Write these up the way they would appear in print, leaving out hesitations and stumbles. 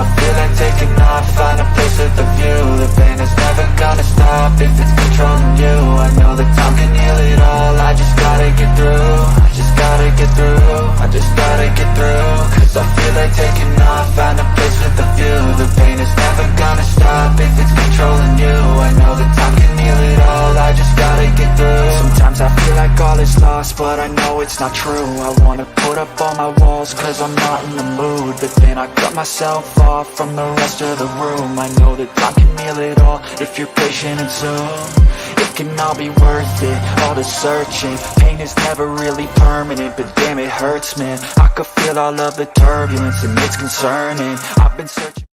I feel like taking off, find a place with a view. The pain is never gonna stop if it's controlling you. I know that time can heal it all, I just gotta get through. I just gotta get through, I just gotta get through. Cause I feel like taking off, find a place with a view. The pain is never gonna stop if it's controlling you. I know that time can heal it all, I just gotta get through. Sometimes I feel like all is lost, but I know it's not true. I wanna put up all my walls cause I'm not in the mood, but then I cut myself off from the rest of the room. I know that time can heal it all if you're patient and soon. It can all be worth it, all the searching. Pain is never really permanent, but damn it hurts, man. I could feel all of the turbulence and it's concerning. I've been searching.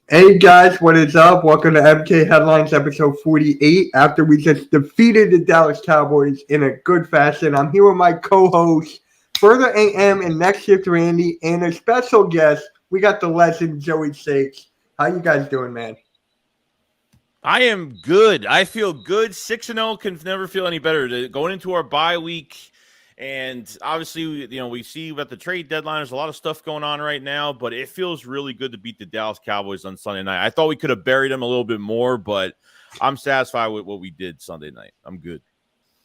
Hey guys, what is up? Welcome to MK Headlines episode 48. After we just defeated the Dallas Cowboys in a good fashion, I'm here with my co-hosts, Further AM and Next Shift Randy, and a special guest. We got the legend Joey Shakes. How you guys doing, man? I am good. I feel good. 6-0 can never feel any better. Going into our bye week, and obviously, we see about the trade deadline. There's a lot of stuff going on right now, but it feels really good to beat the Dallas Cowboys on Sunday night. I thought we could have buried them a little bit more, but I'm satisfied with what we did Sunday night. I'm good.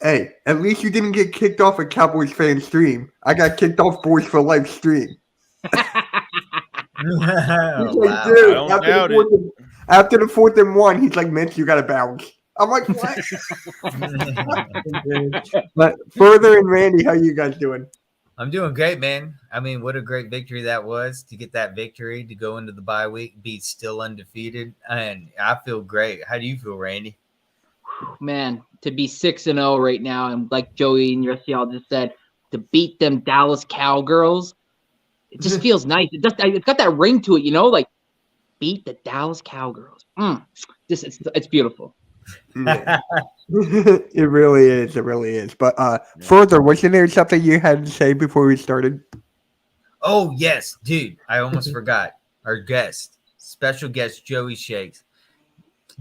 Hey, at least you didn't get kicked off a Cowboys fan stream. I got kicked off Boys for Life stream. After the 4th and 1, he's like, Mitch, you got to bounce. I'm like, what? But Further and Randy, how you guys doing? I'm doing great, man. I mean, what a great victory that was to get that victory, to go into the bye week, be still undefeated. And I feel great. How do you feel, Randy? Man, to be 6-0 right now, and like Joey and y'all just said, to beat them Dallas Cowgirls, it just feels nice. It's got that ring to it, like beat the Dallas Cowgirls. It's beautiful. Yeah. It really is. It really is. But Further, wasn't there something you had to say before we started? Oh, yes, dude. I almost forgot. Our guest, special guest, Joey Shakes.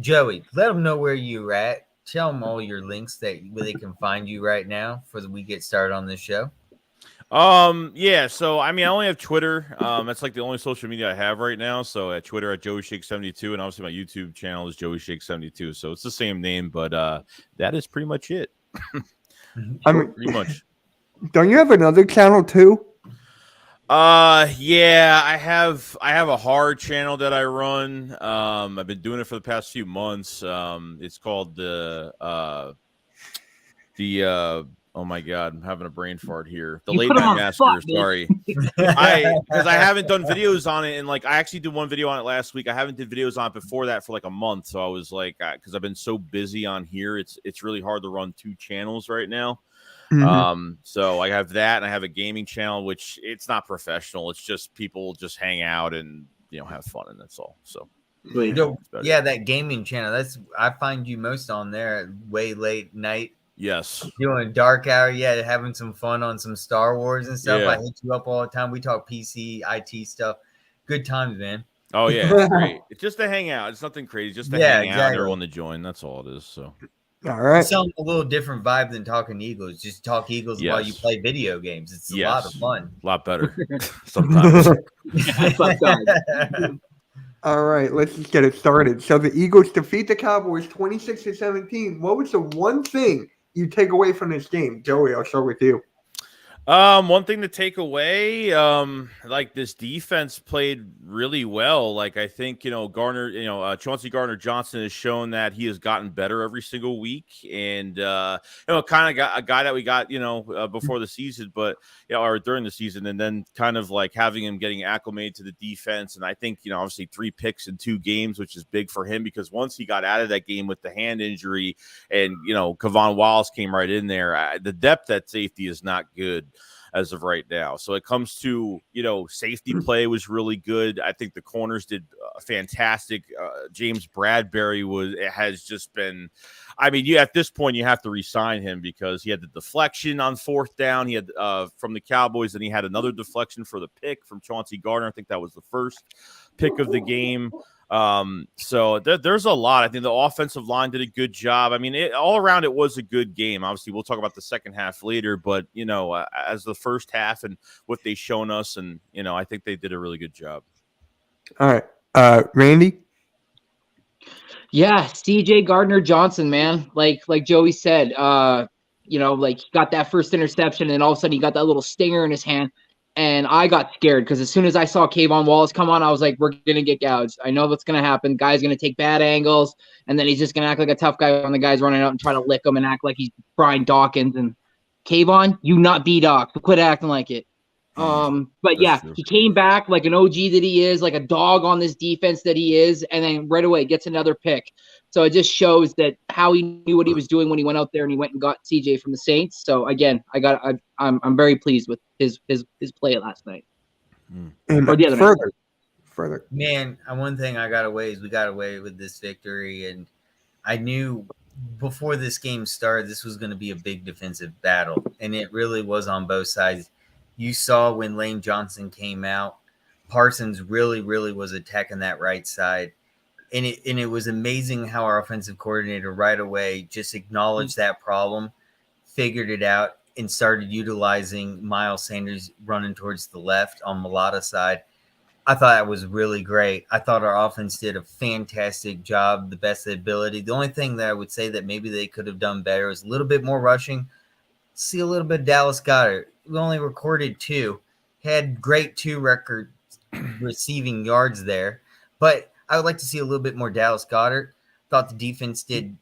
Joey, let them know where you're at. Tell them all your links where they can find you right now before we get started on this show. Yeah, so I only have Twitter. That's like the only social media I have right now. So at Twitter at JoeyShake72, and obviously my YouTube channel is JoeyShake72. So it's the same name, but that is pretty much it. Pretty much. Don't you have another channel too? Yeah, I have a hard channel that I run. I've been doing it for the past few months. It's called the oh my God, I'm having a brain fart here. The Late Night Master, sorry. Because I haven't done videos on it, and I actually did one video on it last week. I haven't did videos on it before that for a month. So I was like, because I've been so busy on here, it's really hard to run 2 channels right now. Mm-hmm. So I have that, and I have a gaming channel, which it's not professional. It's just people just hang out and have fun, and that's all. So yeah, that gaming channel. I find you most on there way late night. Yes. Doing dark hour, having some fun on some Star Wars and stuff. Yeah. I hit you up all the time. We talk PC, IT stuff. Good times, man. Oh, yeah. It's great. It's just to hang out. It's nothing crazy. Just to hang out and everyone to join. That's all it is. So, all right. It sounds a little different vibe than talking Eagles. Just talk Eagles while you play video games. It's a lot of fun. A lot better. Sometimes. All right, let's just get it started. So the Eagles defeat the Cowboys 26-17. What was the one thing you take away from this game? Joey, I'll start with you. One thing to take away, this defense played really well. I think, Chauncey Gardner-Johnson has shown that he has gotten better every single week. And, kind of got a guy that we got, before the season, but, or during the season, and then kind of having him getting acclimated to the defense. And I think, obviously 3 picks in 2 games, which is big for him, because once he got out of that game with the hand injury and, Kevon Wallace came right in there, the depth at safety is not good as of right now. So it comes to, safety play was really good. I think the corners did fantastic. James Bradbury has just been, at this point you have to re-sign him, because he had the deflection on 4th down. He had from the Cowboys, and he had another deflection for the pick from Chauncey Gardner. I think that was the first pick of the game. So there's a lot. I think the offensive line did a good job. All around it was a good game. Obviously, we'll talk about the second half later, but as the first half and what they've shown us, and I think they did a really good job. All right. Randy? Yeah, CJ Gardner Johnson, man. Like Joey said, like he got that first interception, and all of a sudden he got that little stinger in his hand. And I got scared because as soon as I saw Kayvon Wallace come on, I was like, we're gonna get gouged. I know what's gonna happen. Guy's gonna take bad angles, and then he's just gonna act like a tough guy when the guy's running out and try to lick him and act like he's Brian Dawkins. And Kayvon, you not B-Doc. Quit acting like it. But yeah, true. he came back like an OG that he is, like a dog on this defense that he is, and then right away gets another pick. So it just shows that how he knew what he was doing when he went out there and he went and got CJ from the Saints. So again, I'm very pleased with his play last night. And Or the other night. further. Man, one thing I got away is we got away with this victory, and I knew before this game started this was going to be a big defensive battle, and it really was on both sides. You saw when Lane Johnson came out, Parsons really was attacking that right side. And it was amazing how our offensive coordinator right away just acknowledged that problem, figured it out, and started utilizing Miles Sanders running towards the left on Mulata's side. I thought that was really great. I thought our offense did a fantastic job, the best of the ability. The only thing that I would say that maybe they could have done better is a little bit more rushing. See a little bit of Dallas Goedert. We only recorded 2. Had great 2 record receiving yards there. But I would like to see a little bit more Dallas Goedert. Thought the defense did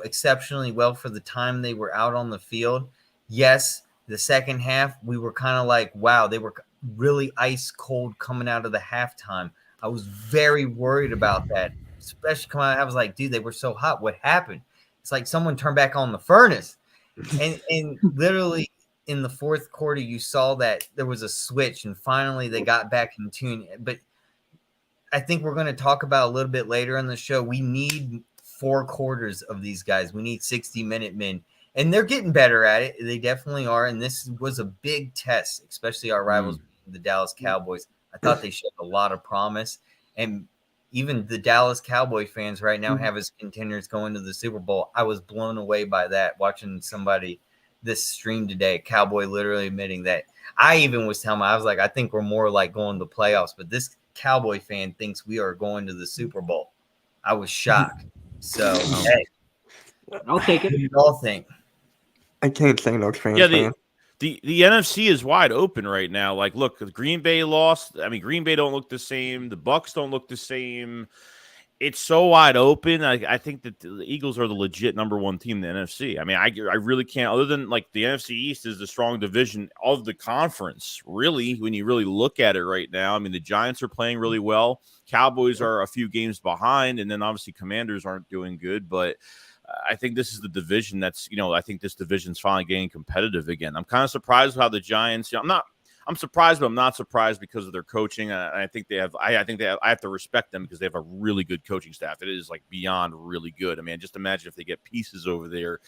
exceptionally well for the time they were out on the field. Yes, the second half, we were kind of like, wow, they were really ice cold coming out of the halftime. I was very worried about that, especially coming out. I was like, dude, they were so hot. What happened? It's like someone turned back on the furnace. And literally in the fourth quarter, you saw that there was a switch, and finally they got back in tune. But I think we're going to talk about a little bit later on the show. We need 4 quarters of these guys. We need 60-minute men, and they're getting better at it. They definitely are. And this was a big test, especially our rivals, the Dallas Cowboys. I thought they showed a lot of promise, and even the Dallas Cowboy fans right now have as contenders going to the Super Bowl. I was blown away by that, watching somebody this stream today, a Cowboy literally admitting that. I even was telling him, I was like, I think we're more like going to the playoffs, but this Cowboy fan thinks we are going to the Super Bowl. I was shocked. So, hey, I'll take it. what do you all think? I can't say those fans. Yeah, man. the NFC is wide open right now. Like, look, Green Bay lost. I mean, Green Bay don't look the same. The Bucks don't look the same. It's so wide open. I think that the Eagles are the legit number 1 team in the NFC. I mean, I really can't, other than like the NFC East is the strong division of the conference, really, when you really look at it right now. I mean, the Giants are playing really well. Cowboys are a few games behind, and then obviously Commanders aren't doing good, but I think this is the division that's, I think this division's finally getting competitive again. I'm kind of surprised how the Giants, I'm surprised, but I'm not surprised because of their coaching. I think they have. I have to respect them because they have a really good coaching staff. It is like beyond really good. I mean, just imagine if they get pieces over there,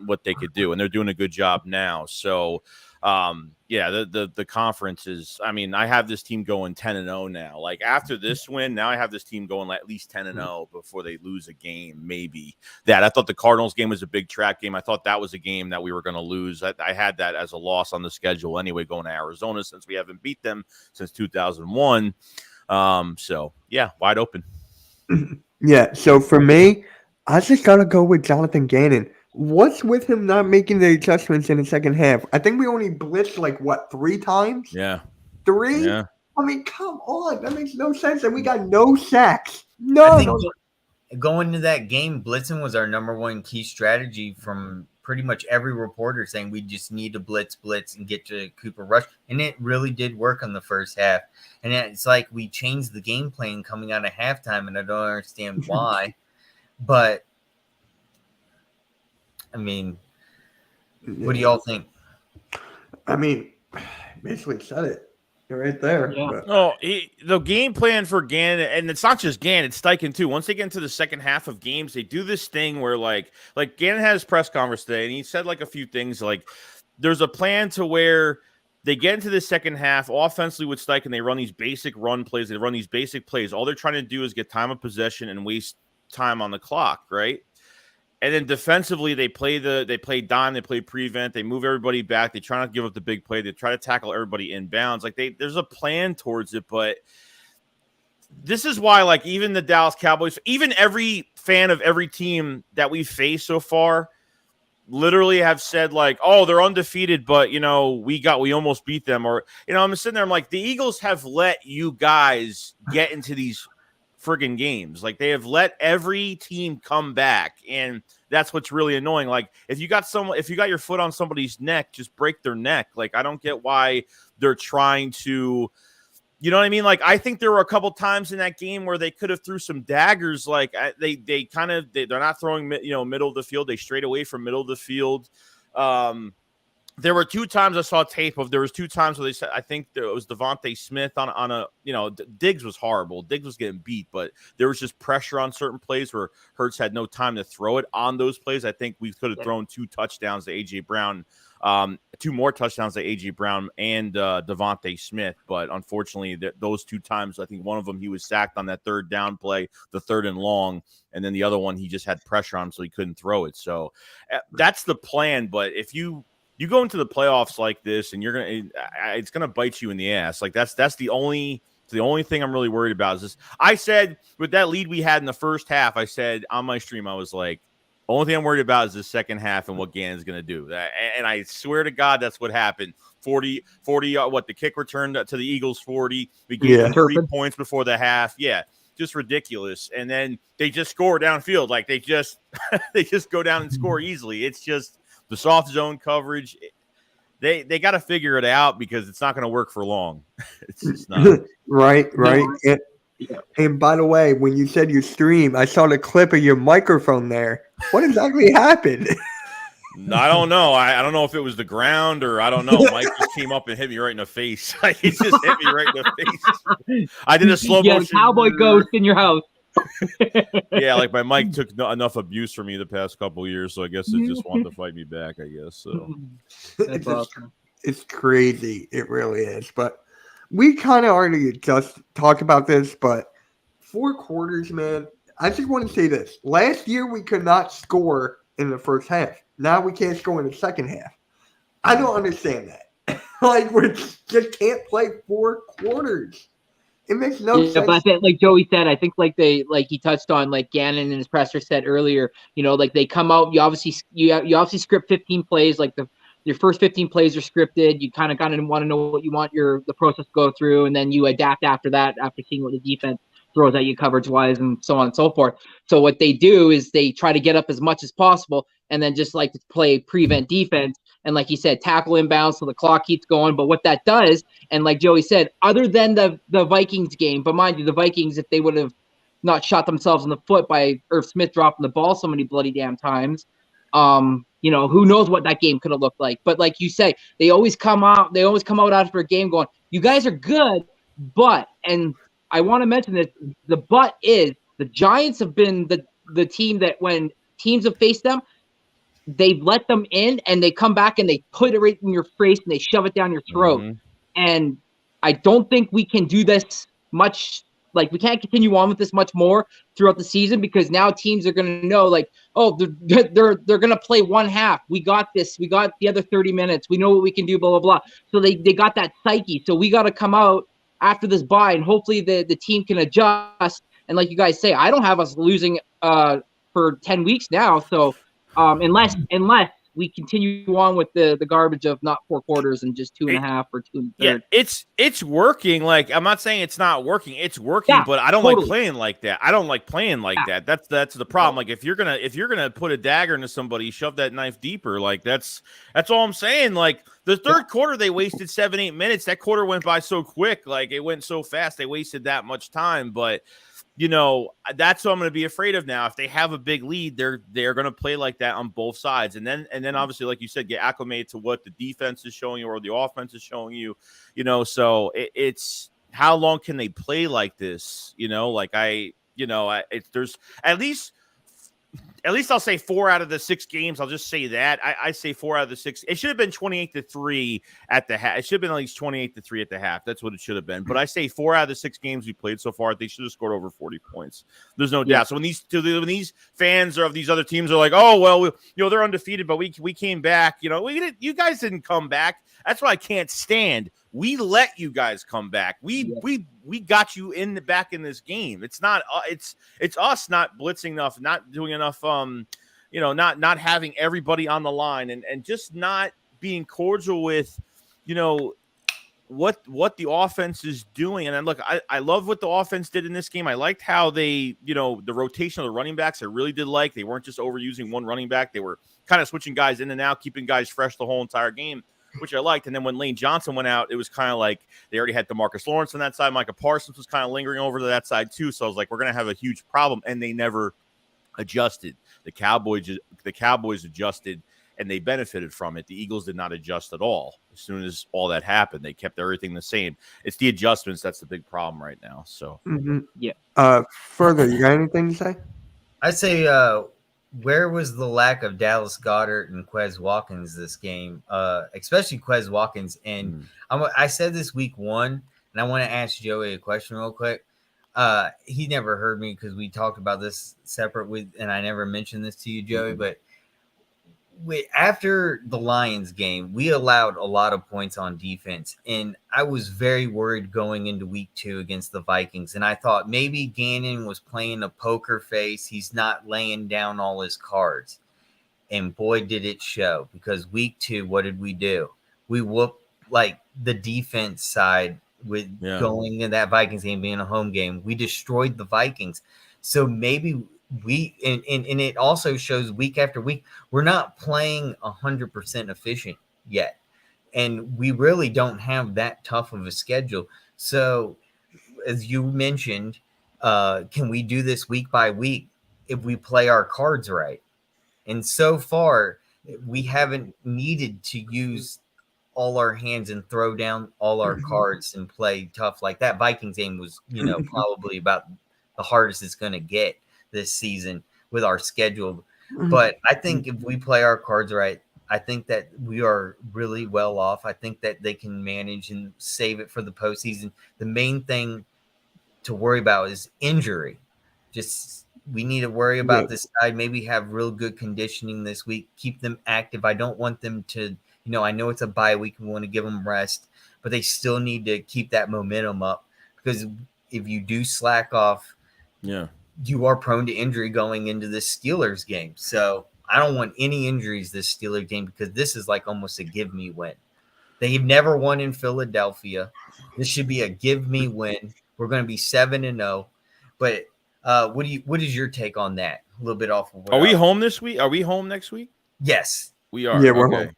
what they could do, and they're doing a good job now. So, the conference is. I mean, I have this team going 10-0 now. Like after this win, now I have this team going at least 10-0 before they lose a game. Maybe that. I thought the Cardinals game was a big track game. I thought that was a game that we were going to lose. I had that as a loss on the schedule anyway, going to Arizona since we haven't beat them since 2001. So yeah, wide open. Yeah. So for me, I just gotta go with Jonathan Gannon. What's with him not making the adjustments in the second half? I think we only blitzed 3 times. Yeah. 3. Yeah. I mean, come on, that makes no sense. And we got no sacks. I No. think going into that game, blitzing was our number 1 key strategy from pretty much every reporter, saying we just need to blitz and get to Cooper Rush. And it really did work on the first half. And it's like we changed the game plan coming out of halftime, and I don't understand why. But, I mean, what do y'all think? I mean, basically said it. You're right there. Yeah. But- No, the game plan for Gannon, and it's not just Gannon, it's Steichen too. Once they get into the second half of games, they do this thing where like Gannon had his press conference today, and he said a few things like there's a plan to where they get into the second half offensively with Steichen. They run these basic run plays. They run these basic plays. All they're trying to do is get time of possession and waste time on the clock, right? And then defensively, they play dime, they play prevent, they move everybody back, they try not to give up the big play, they try to tackle everybody inbounds. There's a plan towards it, but this is why, like, even the Dallas Cowboys, even every fan of every team that we faced so far, literally have said like, oh, they're undefeated, but we almost beat them. Or, I'm sitting there, I'm like, the Eagles have let you guys get into these friggin' games. Like, they have let every team come back, and that's what's really annoying. Like, if you got your foot on somebody's neck, just break their neck. Like, I don't get why they're trying to, you know what I mean? Like, I think there were a couple times in that game where they could have threw some daggers. Like, they're not throwing, middle of the field. They strayed away from middle of the field. There were 2 times I saw tape of. There was 2 times where they said, I think it was Devontae Smith on a, Diggs was horrible. Diggs was getting beat, but there was just pressure on certain plays where Hurts had no time to throw it on those plays. I think we could have thrown 2 touchdowns to A.J. Brown. 2 more touchdowns to A.J. Brown and Devontae Smith, but unfortunately those 2 times, I think one of them he was sacked on that 3rd down play, the 3rd and long, and then the other one he just had pressure on him so he couldn't throw it. So that's the plan. But if you go into the playoffs like this and it's gonna bite you in the ass. Like that's the only thing I'm really worried about is this. I said with that lead we had in the first half, I said on my stream, I was like, only thing I'm worried about is the second half and what Gannon's going to do. And I swear to God, that's what happened. 40, the kick returned to the Eagles 40. We gave them 3 points before the half. Yeah, just ridiculous. And then they just score downfield. Like they just go down and score easily. It's just the soft zone coverage. They got to figure it out because it's not going to work for long. It's just not. Right. And by the way, when you said you stream, I saw the clip of your microphone there. What exactly happened? I don't know. I don't know if it was the ground or I don't know. Mike just came up and hit me right in the face. He just hit me right in the face. I did a slow motion. Cowboy ghost in your house. Yeah, like my mic took enough abuse from me the past couple of years, so I guess it just wanted to fight me back, I guess. So That's awesome. It's crazy. It really is. But we kind of already just talked about this, but 4 quarters, man. I just want to say this. Last year, we could not score in the first half. Now we can't score in the second half. I don't understand that. Like, we just can't play 4 quarters. It makes no sense. But I think, like Joey said, I think he touched on, like Gannon in his presser said earlier, like they come out, you obviously script 15 plays, like your first 15 plays are scripted. You kind of want to know what you want the process to go through, and then you adapt after that, after seeing what the defense throws at you coverage-wise and so on and so forth. So what they do is they try to get up as much as possible and then just like to play prevent defense. And like you said, tackle inbounds so the clock keeps going. But what that does, and like Joey said, other than the Vikings game, but mind you, the Vikings, if they would have not shot themselves in the foot by Irv Smith dropping the ball so many bloody damn times, who knows what that game could have looked like. But like you say, they always come out after a game going, you guys are good, but, and I want to mention this, the but is the Giants have been the team that when teams have faced them, they've let them in and they come back and they put it right in your face and they shove it down your throat. Mm-hmm. And I don't think we can do this much. Like, we can't continue on with this much more throughout the season because now teams are going to know, like, oh, they're going to play one half. We got this. We got the other 30 minutes. We know what we can do, blah, blah, blah. So they got that psyche. So we got to come out after this bye, and hopefully the team can adjust. And like you guys say, I don't have us losing for 10 weeks now. So unless we continue on with the garbage of not 4 quarters and just 2.5 or 2 1/3. Yeah, it's working. Like, I'm not saying it's not working. It's working, yeah, but I don't like playing like that. I don't like playing like that. That's the problem. Like, if you're gonna put a dagger into somebody, shove that knife deeper. Like, that's all I'm saying. Like, the third quarter, they wasted 7-8 minutes. That quarter went by so quick. Like, it went so fast. They wasted that much time. But that's what I'm going to be afraid of now. If they have a big lead, they're going to play like that on both sides. And then obviously, like you said, get acclimated to what the defense is showing you or the offense is showing you, so it's how long can they play like this? There's at least at least I'll say 4 out of the 6 games. I'll just say that. I say 4 out of the 6. It should have been 28-3 at the half. It should have been at least 28-3 at the half. That's what it should have been. But I say 4 out of the 6 games we played so far, they should have scored over 40 points. There's no doubt. So when these fans of these other teams are like, oh well, they're undefeated, but we came back. You guys didn't come back. That's what I can't stand. We let you guys come back. We got you back in this game. It's not it's us not blitzing enough, not doing enough not having everybody on the line and just not being cordial with what the offense is doing. And then look, I love what the offense did in this game. I liked how they, the rotation of the running backs, I really did like. They weren't just overusing one running back. They were kind of switching guys in and out, keeping guys fresh the whole entire game, which I liked. And then when Lane Johnson went out, it was kind of like they already had DeMarcus Lawrence on that side. Micah Parsons was kind of lingering over to that side too. So I was like, we're going to have a huge problem. And they never adjusted. The Cowboys adjusted and they benefited from it. The Eagles did not adjust at all. As soon as all that happened, they kept everything the same. It's the adjustments that's the big problem right now. So yeah. Further, you got anything to say? I say, where was the lack of Dallas Goedert and Quez Watkins this game, especially Quez Watkins? And I said this week 1, and I want to ask Joey a question real quick. He never heard me because we talked about this separate and I never mentioned this to you, Joey. But after the Lions game, we allowed a lot of points on defense, and I was very worried going into week 2 against the Vikings. And I thought maybe Gannon was playing a poker face. He's not laying down all his cards. And boy, did it show, because week 2, what did we do? We whooped like the defense side with going in that Vikings game being a home game. We destroyed the Vikings. So maybe and it also shows week after week, we're not playing 100% efficient yet. And we really don't have that tough of a schedule. So as you mentioned, can we do this week by week if we play our cards right? And so far, we haven't needed to use all our hands and throw down all our cards and play tough like that. Vikings game was, probably about the hardest it's going to get this season with our schedule. But I think if we play our cards right, I think that we are really well off. I think that they can manage and save it for the postseason. The main thing to worry about is injury. We need to worry about this side, maybe have real good conditioning this week, keep them active. I don't want them to, I know it's a bye week. We want to give them rest, but they still need to keep that momentum up, because if you do slack off, you are prone to injury going into this Steelers game. So I don't want any injuries this Steelers game, because this is like almost a give me win. They've never won in Philadelphia. This should be a give me win. We're going to be 7-0. But what is your take on that? A little bit off of what Are we home this week? Are we home next week? Yes. We are. Yeah, we're home.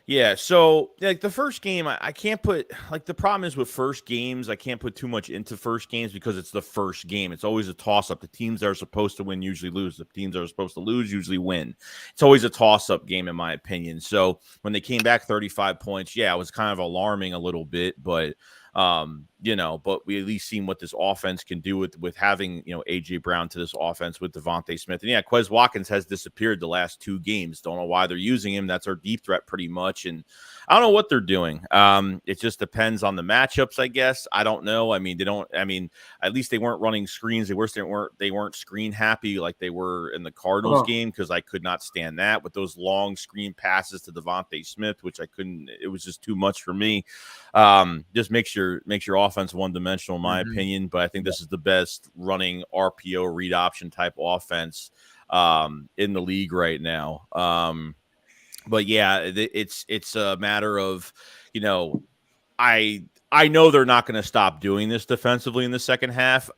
Yeah, so like the first game, I can't put, like, the problem is with first games, I can't put too much into first games because it's the first game. It's always a toss-up. The teams that are supposed to win usually lose. The teams that are supposed to lose usually win. It's always a toss-up game, in my opinion. So when they came back 35 points, it was kind of alarming a little bit, but but we at least seen what this offense can do with having, AJ Brown to this offense with Devontae Smith. And Quez Watkins has disappeared the last 2 games. Don't know why they're using him. That's our deep threat pretty much. And I don't know what they're doing. It just depends on the matchups, I guess. I don't know. At least they weren't running screens. They weren't screen happy like they were in the Cardinals game, because I could not stand that with those long screen passes to Devontae Smith, which I couldn't. It was just too much for me. Just makes your offense one-dimensional, in my opinion. But I think this is the best running RPO read option type offense in the league right now. But it's a matter of, I know they're not going to stop doing this defensively in the second half.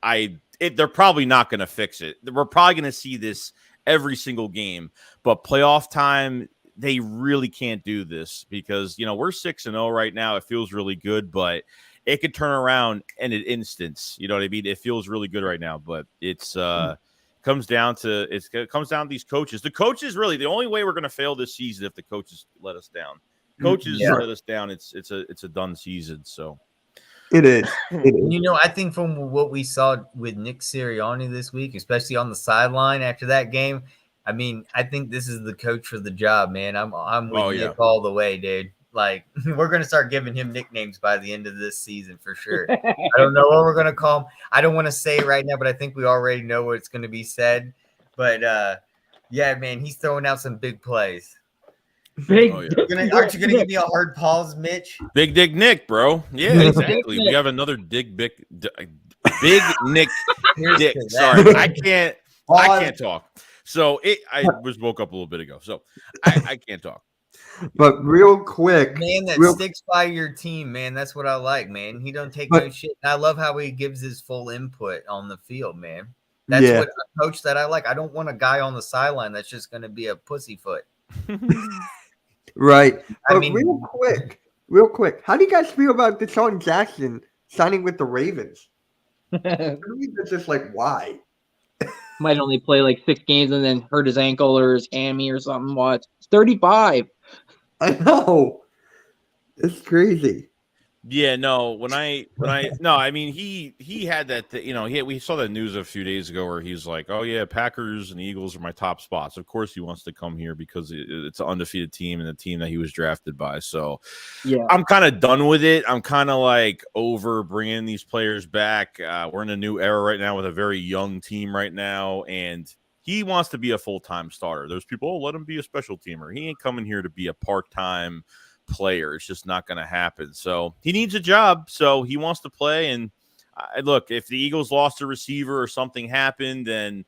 They're probably not going to fix it. We're probably going to see this every single game, but playoff time, they really can't do this, because, we're 6-0 right now. It feels really good, but it could turn around in an instance. You know what I mean? It feels really good right now, but it's comes down to these coaches. The coaches, really, the only way we're going to fail this season if the coaches let us down. Coaches let us down. It's a done season. So it is. I think from what we saw with Nick Sirianni this week, especially on the sideline after that game, I mean, I think this is the coach for the job, man. I'm with Oh, Nick yeah. all the way, dude. Like, we're gonna start giving him nicknames by the end of this season for sure. I don't know what we're gonna call him. I don't want to say it right now, but I think we already know what's gonna be said. But yeah, man, he's throwing out some big plays. Big Oh, yeah. Aren't you gonna give me a hard pause, Mitch? Big Dick Nick, bro. Yeah, Big exactly. Dick We have another Big Nick Here's Dick. to that. Sorry, I can't Pause. talk. So I was woke up a little bit ago, so I can't talk. But real quick, Man that real- sticks by your team, man. That's what I like, man. He don't take But- no shit. And I love how he gives his full input on the field, man. That's Yeah. what a coach that I like. I don't want a guy on the sideline that's just going to be a pussyfoot. right. I But mean, real quick, how do you guys feel about Deshaun Jackson signing with the Ravens? I mean, it's just like, why? Might only play like 6 games and then hurt his ankle or his hammy or something. What? It's 35. I know. It's crazy. Yeah, no. I mean, he had that. We saw that news a few days ago where he's like, "Oh yeah, Packers and Eagles are my top spots." Of course, he wants to come here because it's an undefeated team and the team that he was drafted by. So, Yeah. I'm kind of done with it. I'm kind of like over bringing these players back. We're in a new era right now with a very young team right now, and he wants to be a full-time starter. There's people, oh, let him be a special teamer. He ain't coming here to be a part-time player. It's just not going to happen. So he needs a job. So he wants to play. And look, if the Eagles lost a receiver or something happened, then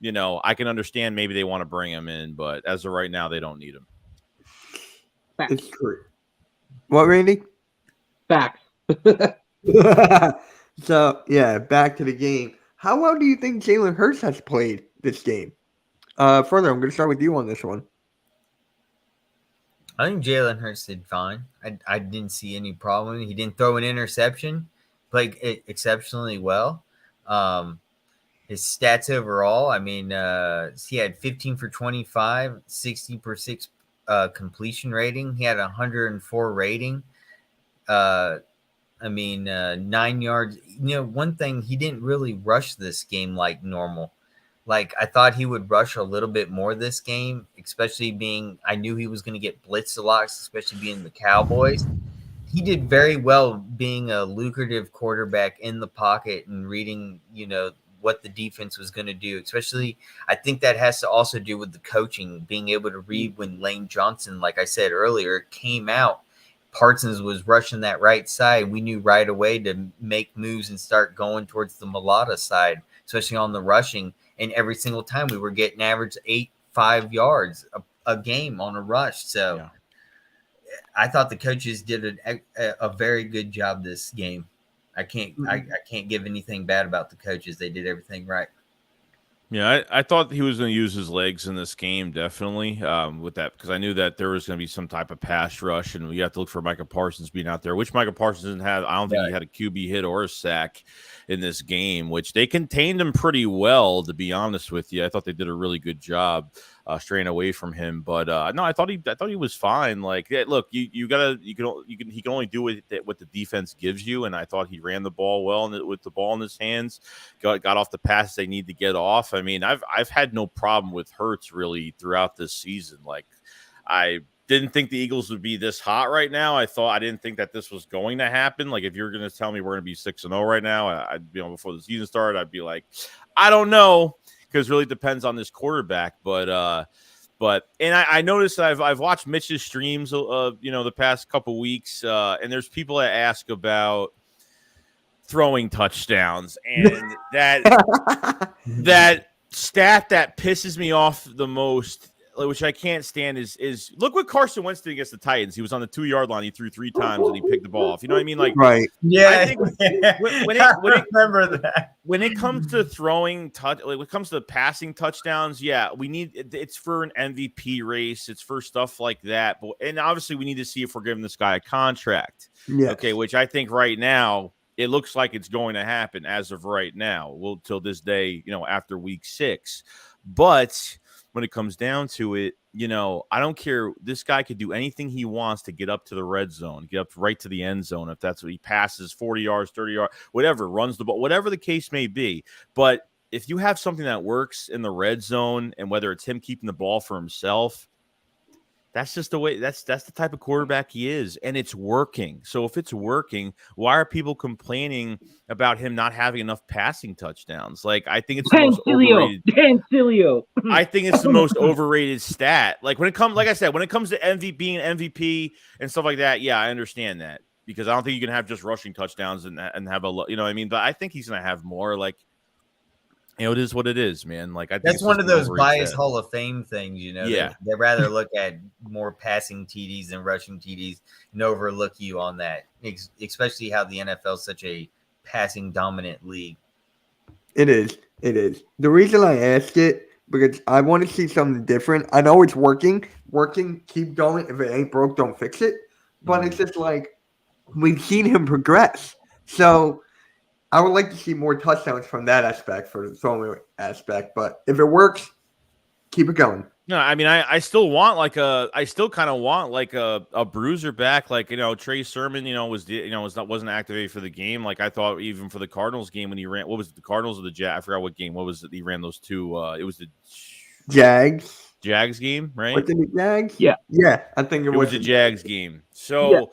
I can understand maybe they want to bring him in. But as of right now, they don't need him. It's true. What, Randy? Facts. So, yeah, back to the game. How well do you think Jalen Hurts has played this game? Further, I'm going to start with you on this one. I think Jalen Hurts did fine. I didn't see any problem. He didn't throw an interception, played exceptionally well. His stats overall, I mean, he had 15 for 25, 60% completion rating. He had 104 rating. 9 yards. One thing, he didn't really rush this game like normal. Like, I thought he would rush a little bit more this game, especially I knew he was going to get blitzed a lot, especially being the Cowboys. He did very well being a lucrative quarterback in the pocket and reading, what the defense was going to do. Especially, I think that has to also do with the coaching, being able to read when Lane Johnson, like I said earlier, came out. Parsons was rushing that right side. We knew right away to make moves and start going towards the Mulata side, especially on the rushing. And every single time we were getting average 5 yards a game on a rush. So Yeah. I thought the coaches did a very good job this game. I can't give anything bad about the coaches. They did everything right. Yeah, I thought he was going to use his legs in this game, definitely, with that, because I knew that there was going to be some type of pass rush, and we have to look for Micah Parsons being out there, which Micah Parsons didn't have. I don't think he had a QB hit or a sack in this game, which they contained him pretty well, to be honest with you. I thought they did a really good job straying away from him, but no, I thought he was fine. Like, look, he can only do what the defense gives you, and I thought he ran the ball well with the ball in his hands, got off the passes they need to get off. I mean, I've had no problem with Hurts really throughout this season. Like, I didn't think the Eagles would be this hot right now. I didn't think that this was going to happen. Like, if you're going to tell me we're going to be 6-0 right now, I'd before the season started, I'd be like, I don't know, because it really depends on this quarterback. But I noticed I've watched Mitch's streams, the past couple weeks, and there's people that ask about throwing touchdowns, and that stat that pisses me off the most, which I can't stand, is look what Carson Wentz did against the Titans. He was on the 2-yard line. He threw 3 times and he picked the ball off. You know what I mean? Like, Right. Yeah, I think when I remember that. when it comes to throwing when it comes to passing touchdowns, yeah, it's for an MVP race. It's for stuff like that. And obviously we need to see if we're giving this guy a contract. Yeah. Okay, which I think right now it looks like it's going to happen as of right now. Well, till this day, after week 6. But when it comes down to it, I don't care. This guy could do anything he wants to get up to the red zone, get up right to the end zone. If that's what he passes 40 yards, 30 yards, whatever, runs the ball, whatever the case may be. But if you have something that works in the red zone, and whether it's him keeping the ball for himself, that's just the way. That's the type of quarterback he is, and it's working. So if it's working, why are people complaining about him not having enough passing touchdowns? Like, I think it's the most overrated. Dan Sileo. I think it's the most overrated stat. Like, when it comes, like I said, when it comes to being an MVP and stuff like that, yeah, I understand that, because I don't think you can have just rushing touchdowns and have you know what I mean? But I think he's gonna have more. Like, you know, it is what it is, man. Like, I think That's it's one just of an those overrated biased stat. Hall of Fame things, you know. Yeah. They rather look at more passing TDs than rushing TDs and overlook you on that, especially how the NFL is such a passing dominant league. It is. It is. The reason I asked it, because I want to see something different. I know it's working. Keep going. If it ain't broke, don't fix it. But it's just like, we've seen him progress. So I would like to see more touchdowns from that aspect, for the throwing aspect. But if it works, keep it going. No, I mean, I still kind of want like a bruiser back. Like, you know, Trey Sermon, wasn't activated for the game. Like, I thought even for the Cardinals game when he ran, what was it, the Cardinals or the Jags? I forgot what game. What was it? He ran those two. It was the Jags game, right? Was it the Jags? Yeah. Yeah, I think It was the Jags game. So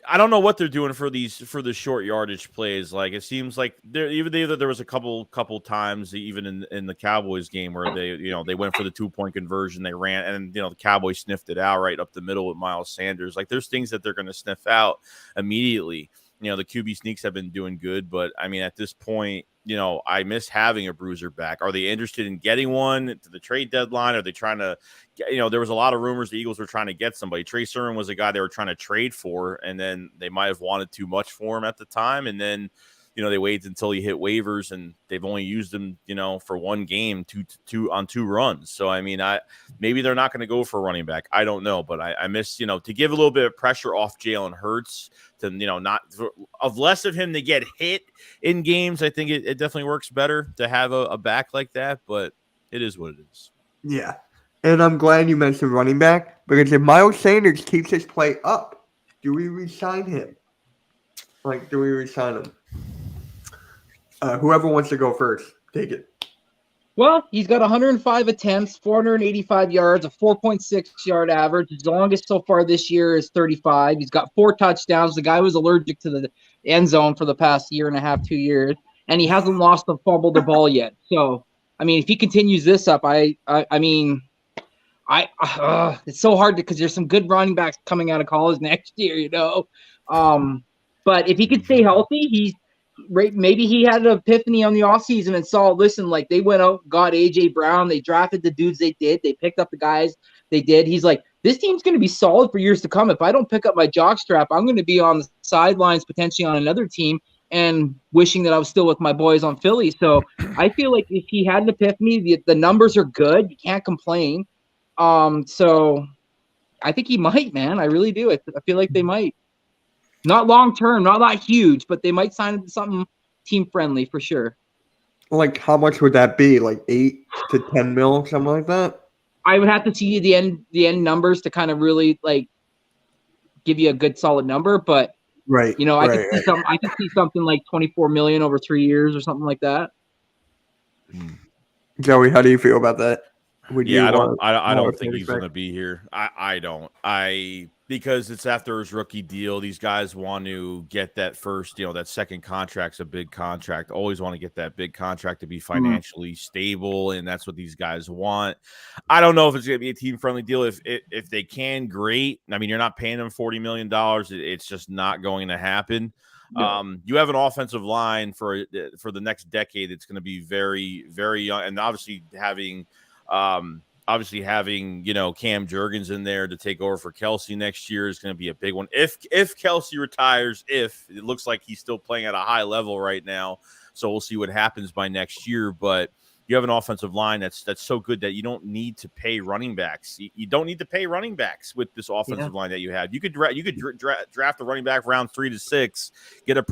I don't know what they're doing for the short yardage plays. Like, it seems like either there was a couple times even in the Cowboys game where they went for the 2-point conversion, they ran, and the Cowboys sniffed it out right up the middle with Miles Sanders. Like, there's things that they're going to sniff out immediately. The QB sneaks have been doing good, but I mean, at this point, I miss having a bruiser back. Are they interested in getting one to the trade deadline? Are they trying to there was a lot of rumors the Eagles were trying to get somebody. Trey Sermon was a guy they were trying to trade for, and then they might have wanted too much for him at the time. And then, they waited until he hit waivers, and they've only used him, for one game, two runs. So, I mean, maybe they're not going to go for a running back. I don't know, but I miss, to give a little bit of pressure off Jalen Hurts to, not of less of him to get hit in games. I think it definitely works better to have a back like that, but it is what it is. Yeah. And I'm glad you mentioned running back, because if Miles Sanders keeps his play up, do we re-sign him? Do we re-sign him? Whoever wants to go first, take it. Well, he's got 105 attempts, 485 yards, a 4.6 yard average. His longest so far this year is 35. He's got 4 touchdowns. The guy was allergic to the end zone for the past year and a half, 2 years, and he hasn't lost a fumble the ball yet. So, I mean, if he continues this up, it's so hard because there's some good running backs coming out of college next year, But if he could stay healthy, maybe he had an epiphany on the offseason and saw, listen, like, they went out, got A.J. Brown, they drafted the dudes they did, they picked up the guys they did. He's like, this team's going to be solid for years to come. If I don't pick up my jockstrap, I'm going to be on the sidelines potentially on another team and wishing that I was still with my boys on Philly. So I feel like if he had an epiphany, the numbers are good. You can't complain. So I think he might, man. I really do. I feel like they might. Not long term, not huge, but they might sign into something team friendly for sure. Like, how much would that be? Like 8 to 10 mil, something like that? I would have to see the end numbers to kind of really give you a good solid number, but right. I could see something like 24 million over 3 years or something like that. Joey, how do you feel about that? I don't think he's going to be here. I don't. Because it's after his rookie deal. These guys want to get that first, that second contract's a big contract. Always want to get that big contract to be financially stable, and that's what these guys want. I don't know if it's going to be a team-friendly deal. If they can, great. I mean, you're not paying them $40 million. It's just not going to happen. No. You have an offensive line for the next decade. It's going to be very, very young, and obviously having Cam Jurgens in there to take over for Kelsey next year is going to be a big one. If Kelsey retires, it looks like he's still playing at a high level right now, so we'll see what happens by next year. But you have an offensive line that's so good that you don't need to pay running backs. You don't need to pay running backs with this offensive line that you have. You could draft a running back round 3 to 6, get a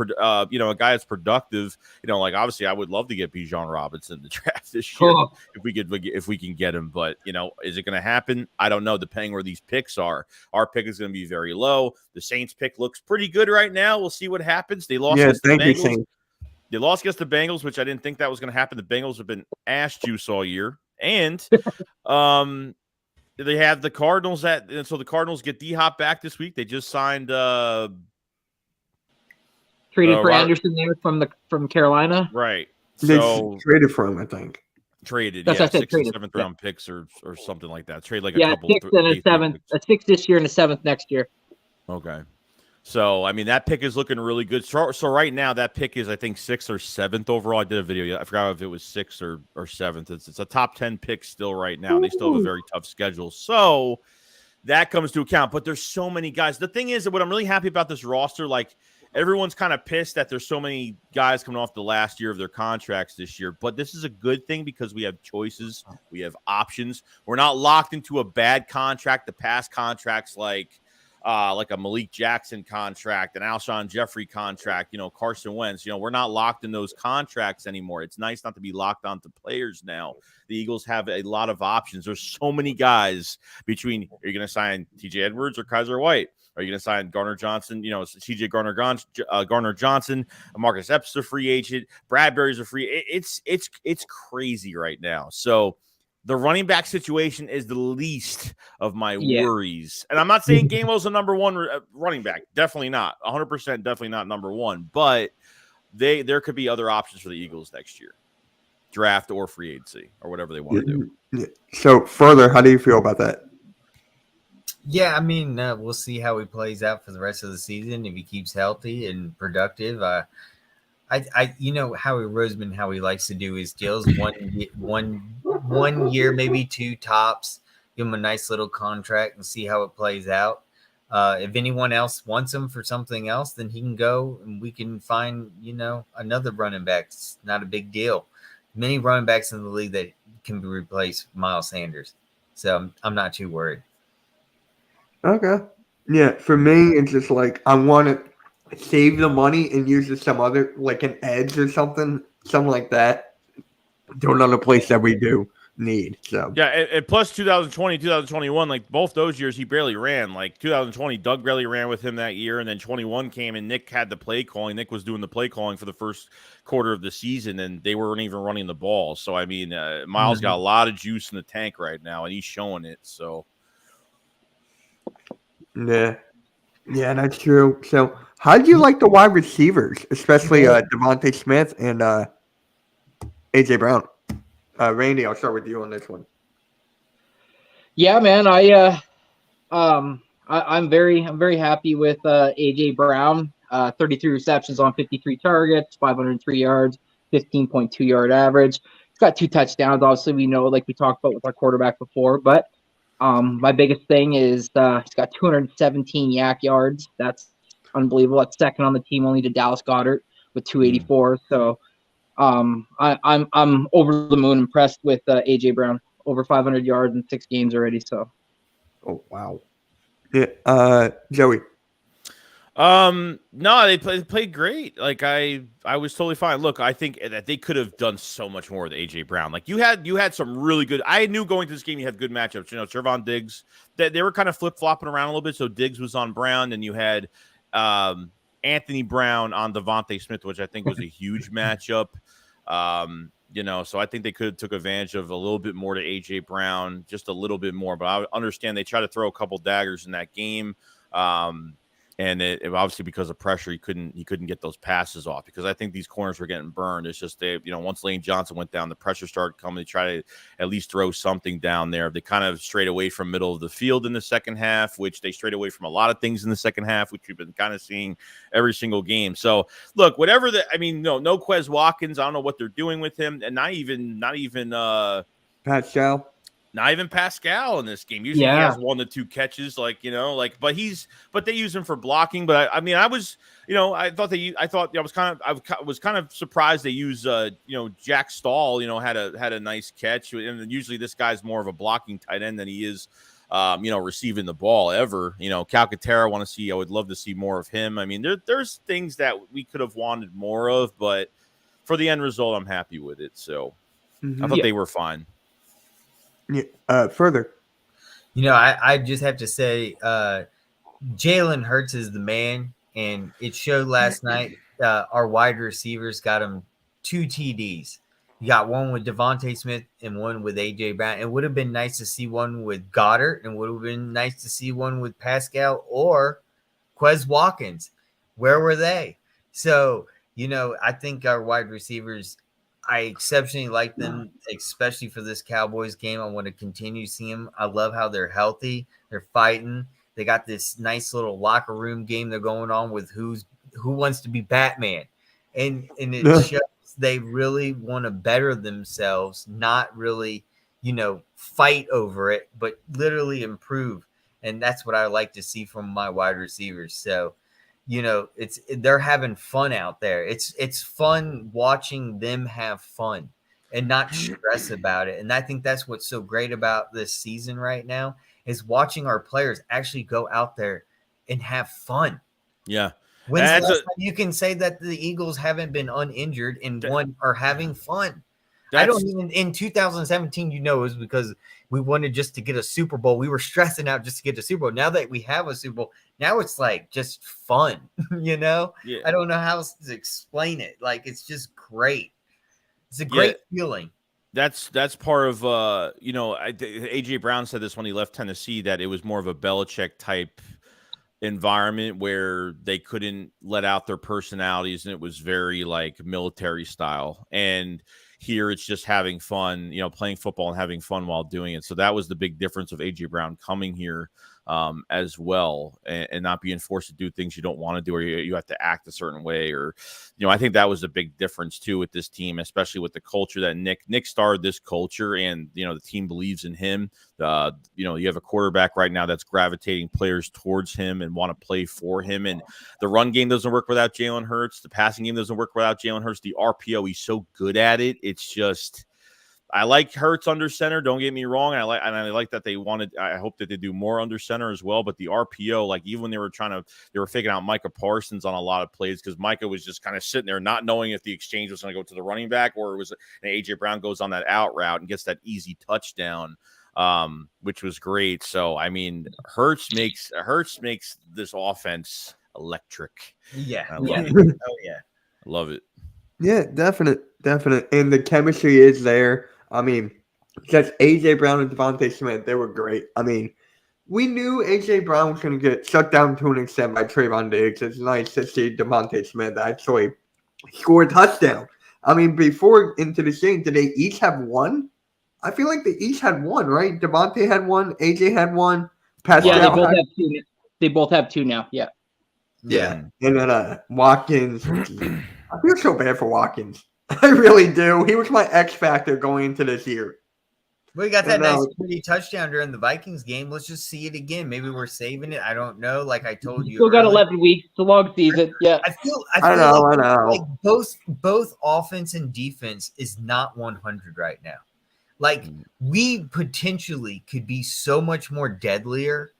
guy that's productive. Obviously I would love to get Bijan Robinson to draft this year if we can get him. But is it going to happen? I don't know. Depending where these picks are, our pick is going to be very low. The Saints pick looks pretty good right now. We'll see what happens. They lost. Yeah, thank you, Saints. They lost against the Bengals, which I didn't think that was going to happen. The Bengals have been ass juice all year. And they have the Cardinals and so the Cardinals get D-Hop back this week. They just signed Traded for Anderson there from Carolina. right. They So traded for him, I think. traded, That's what I said, 6th and traded. 7th round picks or something like that. Trade like a Yeah, couple 6th and a 8th 7th. picks. A 6th this year and a 7th next year. Okay. So, I mean, that pick is looking really good. So right now, that pick is, I think, 6th or 7th overall. I did a video. I forgot if it was 6th or 7th. It's a top 10 pick still right now. And they still have a very tough schedule. So that comes to account. But there's so many guys. The thing is that what I'm really happy about this roster, like, everyone's kind of pissed that there's so many guys coming off the last year of their contracts this year. But this is a good thing because we have choices. We have options. We're not locked into a bad contract. The past contracts like a Malik Jackson contract, an Alshon Jeffrey contract, Carson Wentz. We're not locked in those contracts anymore. It's nice not to be locked onto players now. The Eagles have a lot of options. There's so many guys between, are you going to sign TJ Edwards or Kaiser White? Are you going to sign Garner Johnson? CJ Garner Johnson, Marcus Epps a free agent, Bradbury's a free. It's crazy right now. So the running back situation is the least of my worries. And I'm not saying Gainwell's the number one running back. Definitely not. 100% definitely not number one. But there could be other options for the Eagles next year. Draft or free agency or whatever they want to do. So further, how do you feel about that? Yeah, I mean, we'll see how he plays out for the rest of the season. If he keeps healthy and productive, Howie Roseman, how he likes to do his deals, one year, maybe two tops, give him a nice little contract and see how it plays out. If anyone else wants him for something else, then he can go and we can find, another running back. It's not a big deal. Many running backs in the league that can be replaced Miles Sanders. So I'm not too worried. Okay. Yeah, for me, it's just like I want to save the money and use it some other, like an edge or something like that. To another place that we do need. So yeah, and plus 2020, 2021, like both those years, he barely ran. Like 2020, Doug barely ran with him that year, and then 21 came and Nick had the play calling. Nick was doing the play calling for the first quarter of the season, and they weren't even running the ball. So I mean, Miles got a lot of juice in the tank right now, and he's showing it. So. Yeah, that's true. So, how do you like the wide receivers, especially Devontae Smith and AJ Brown? Randy, I'll start with you on this one. Yeah, man, I'm very happy with AJ Brown. 33 receptions on 53 targets, 503 yards, 15.2 yard average. He's got 2 touchdowns. Obviously, we know, like we talked about with our quarterback before, but. My biggest thing is he's got 217 yak yards. That's unbelievable. That's second on the team, only to Dallas Goedert with 284. So I'm over the moon impressed with AJ Brown. Over 500 yards in 6 games already. So. Oh wow. Yeah. Joey. No, they played great. Like I was totally fine. Look, I think that they could have done so much more with AJ Brown. Like you had some really good. I knew going to this game you had good matchups. Trevon Diggs. They were kind of flip flopping around a little bit. So Diggs was on Brown, and you had Anthony Brown on Devontae Smith, which I think was a huge matchup. So I think they could have took advantage of a little bit more to AJ Brown, just a little bit more. But I understand they tried to throw a couple daggers in that game. And it obviously because of pressure, he couldn't get those passes off because I think these corners were getting burned. It's just once Lane Johnson went down, the pressure started coming. They try to at least throw something down there. They kind of strayed away from middle of the field in the second half, which they strayed away from a lot of things in the second half, which we've been kind of seeing every single game. So look, whatever no Quez Watkins. I don't know what they're doing with him, and not even Pascal. Not even Pascal in this game. Usually he has 1 to 2 catches, but they use him for blocking. But I was kind of surprised they use Jack Stahl, had a nice catch. And usually this guy's more of a blocking tight end than he is receiving the ball ever. Calcaterra I would love to see more of him. I mean, there's things that we could have wanted more of, but for the end result, I'm happy with it. So I thought they were fine. Yeah. Further. I just have to say, Jalen Hurts is the man, and it showed last night. our wide receivers got them 2 TDs. You got one with Devontae Smith and one with AJ Brown. It would have been nice to see one with Goddard, and would have been nice to see one with Pascal or Quez Watkins. Where were they? So, I think our wide receivers, I exceptionally like them, especially for this Cowboys game. I want to continue seeing them. I love how they're healthy. They're fighting. They got this nice little locker room game they're going on with who wants to be Batman. And it shows they really want to better themselves, not really, fight over it, but literally improve. And that's what I like to see from my wide receivers. So, they're having fun out there. It's fun watching them have fun and not stress about it. And I think that's what's so great about this season right now is watching our players actually go out there and have fun. Yeah. When's the last time you can say that the Eagles haven't been uninjured and are having fun? I don't even in 2017, it was because we wanted just to get a Super Bowl. We were stressing out just to get a Super Bowl. Now that we have a Super Bowl, now it's like just fun, Yeah. I don't know how else to explain it. Like, it's just great. It's a great feeling. That's part of, AJ Brown said this when he left Tennessee, that it was more of a Belichick type environment where they couldn't let out their personalities, and it was very like military style. And here it's just having fun, playing football and having fun while doing it. So that was the big difference of AJ Brown coming here as well, and not being forced to do things you don't want to do, or you have to act a certain way, or I think that was a big difference too with this team, especially with the culture that Nick started this culture, and the team believes in him. You have a quarterback right now that's gravitating players towards him and want to play for him, and the run game doesn't work without Jalen Hurts. The passing game doesn't work without Jalen Hurts. The RPO, he's so good at it. It's just, I like Hurts under center. Don't get me wrong. I like that they wanted. I hope that they do more under center as well. But the RPO, like, even when they were faking out Micah Parsons on a lot of plays, because Micah was just kind of sitting there not knowing if the exchange was going to go to the running back, or it was AJ Brown goes on that out route and gets that easy touchdown, which was great. So I mean, Hurts makes this offense electric. Yeah, I love it. Oh yeah, love it. Yeah, definite. And the chemistry is there. I mean, just AJ Brown and Devontae Smith, they were great. I mean, we knew AJ Brown was going to get shut down to an extent by Trayvon Diggs. It's nice to see Devontae Smith actually score a touchdown. I mean, before into the game, did they each have one? I feel like they each had one, right? Devontae had one, AJ had one, Pascal they both have two. They both have two now. Yeah. Yeah. And then Watkins. I feel so bad for Watkins. I really do. He was my X factor going into this year. We got that nice pretty touchdown during the Vikings game. Let's just see it again. Maybe we're saving it. I don't know. Like I told you, still got 11 weeks. It's a long season. Yeah. I know. Like both offense and defense is not 100 right now. Like, we potentially could be so much more deadlier,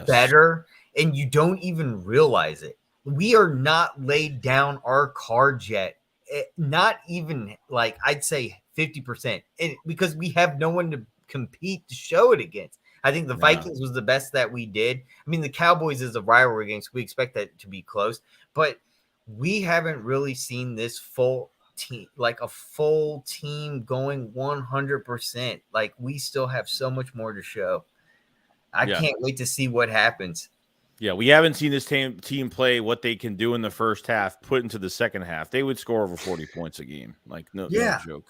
better, and you don't even realize it. We are not laid down our cards yet. Not even, like, I'd say 50%. And because we have no one to compete to show it against. I think the Vikings was the best that we did. I mean, the Cowboys is a rivalry game, so we expect that to be close. But we haven't really seen this full team, like a full team going 100%. Like, we still have so much more to show. I can't wait to see what happens. Yeah, we haven't seen this team play what they can do in the first half, put into the second half. They would score over 40 points a game. Like, no joke.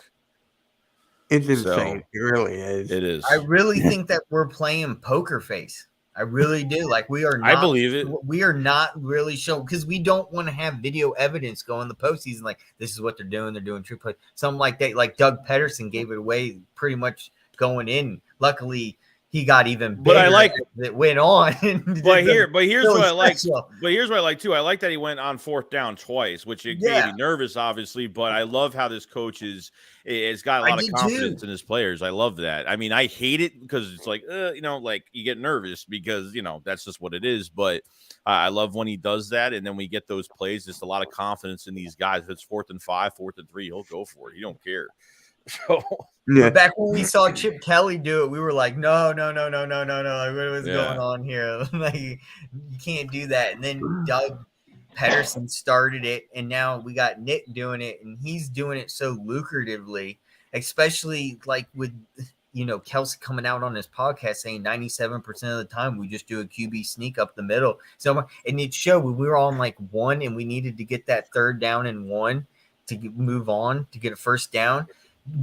It's insane. It really is. It is. I really think that we're playing poker face. I really do. Like, we are not. I believe it. We are not really showing, because we don't want to have video evidence go in the postseason. Like, this is what they're doing. They're doing true play. Something like that. Like, Doug Pederson gave it away pretty much going in. Luckily, he got even bigger. But I like that went on. But here's what I like. But here's what I like too. I like that he went on fourth down twice, which it made me nervous, obviously. But I love how this coach has got a lot of confidence in his players. I love that. I mean, I hate it because it's like, like you get nervous because that's just what it is. But I love when he does that, and then we get those plays. Just a lot of confidence in these guys. If it's 4th and 5, 4th and 3, he'll go for it. He don't care. So back when we saw Chip Kelly do it, we were like, no. Like, what was going on here? Like, you can't do that. And then Doug Pedersen started it, and now we got Nick doing it, and he's doing it so lucratively, especially like with Kelsey coming out on his podcast saying 97% of the time we just do a QB sneak up the middle. So, and it showed we were on like 1, and we needed to get that 3rd down and 1 to move on to get a first down.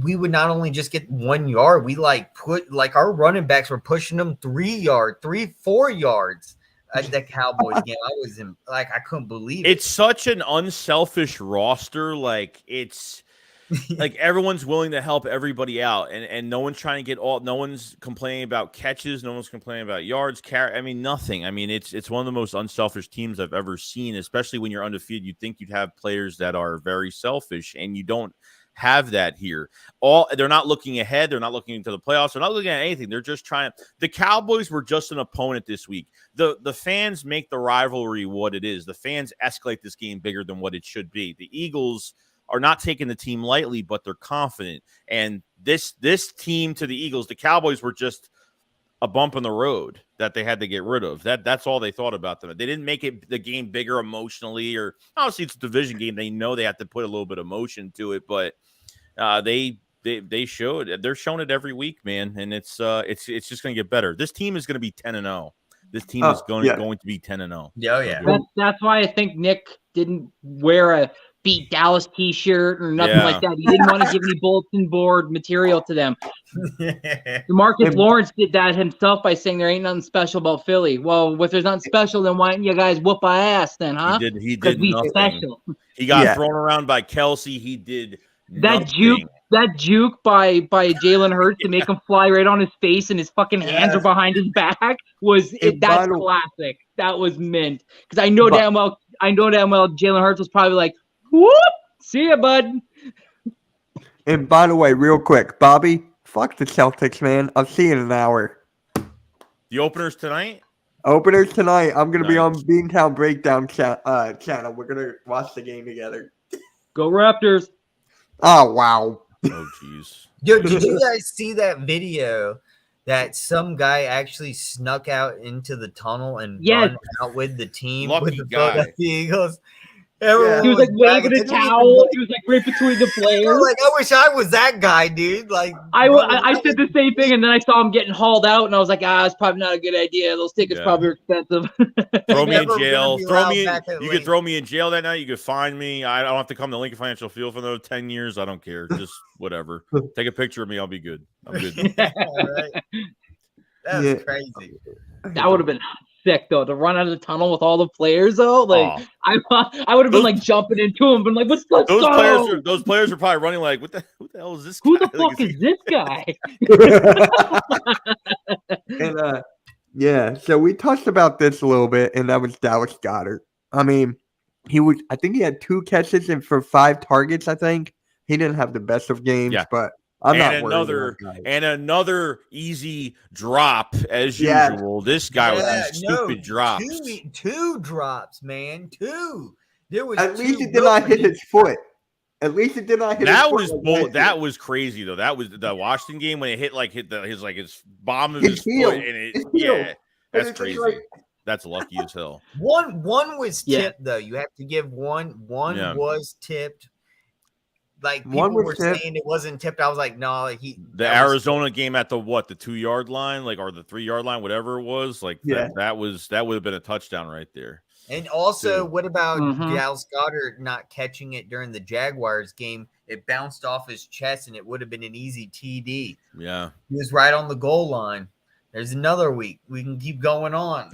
We would not only just get 1 yard, we put our running backs were pushing them 4 yards at the Cowboys game. I was I couldn't believe it. It's such an unselfish roster. Like it's like everyone's willing to help everybody out, and no one's trying to get no one's complaining about catches, no one's complaining about yards, nothing. I mean, it's one of the most unselfish teams I've ever seen, especially when you're undefeated. You'd think you'd have players that are very selfish, and you don't have that here. They're not looking ahead, they're not looking into the playoffs, they're not looking at anything. They're just trying. The Cowboys were just an opponent this week. The fans make the rivalry what it is. The fans escalate this game bigger than what it should be. The Eagles are not taking the team lightly, but they're confident. And this team to the Eagles, the Cowboys were just a bump in the road that they had to get rid of. That's all they thought about them. They didn't make the game bigger emotionally, or obviously it's a division game. They know they have to put a little bit of emotion to it, but they showed. They're showing it every week, man, and it's just going to get better. This team is going to be 10-0. This team is going to be 10-0. Yeah. That's why I think Nick didn't wear a Beat Dallas t-shirt or nothing like that. He didn't want to give any bulletin board material to them. Marcus Lawrence did that himself by saying there ain't nothing special about Philly. Well, if there's nothing special, then why didn't you guys whoop our ass then, huh? He did nothing. Special. He got thrown around by Kelsey. He did nothing. That juke by Jalen Hurts to make him fly right on his face and his fucking hands are behind his back that's classic. That was mint. Because I know damn well Jalen Hurts was probably like, whoop, see ya, bud. And by the way, real quick, Bobby, fuck the Celtics, man. I'll see you in an hour. The openers tonight? Openers tonight. I'm going to be on Beantown Breakdown channel. We're going to watch the game together. Go Raptors. Oh, wow. Oh, jeez. Yo, did you guys see that video that some guy actually snuck out into the tunnel and run out with the team? Lucky with the guy. Philadelphia Eagles? He was like waving a towel. He was like right between the players. Like, I wish I was that guy, dude. Like, I said the same thing, and then I saw him getting hauled out, and I was like, it's probably not a good idea. Those tickets probably are expensive. Throw me in jail. You could throw me in jail that night. You could fine me. I don't have to come to Lincoln Financial Field for another 10 years. I don't care. Just whatever. Take a picture of me. I'll be good. I'm good. Right. That was crazy. That would have been sick though, to run out of the tunnel with all the players though. Like I would have been like jumping into them, but like, let's go. Those players are probably running like, what the hell is this guy? Who the fuck is this guy? And so we touched about this a little bit, and that was Dallas Goedert. I mean, I think he had 2 catches and for 5 targets. I think he didn't have the best of games, but I'm not worried. Another easy drop as usual. This guy with these stupid drops. 2 drops, man. 2. There was at least it did not hit his foot. At least it did not hit his foot. That was crazy though. That was the Washington game when it hit his bom of his foot, and that's crazy. That's lucky as hell. One was tipped though. You have to give one. One was tipped. Like people were saying it wasn't tipped. I was like, no, the Arizona game at the 2-yard line, like, or the 3-yard line, whatever it was, like that would have been a touchdown right there. And also, what about Dallas Goedert not catching it during the Jaguars game? It bounced off his chest, and it would have been an easy TD. Yeah, he was right on the goal line. There's another week. We can keep going on.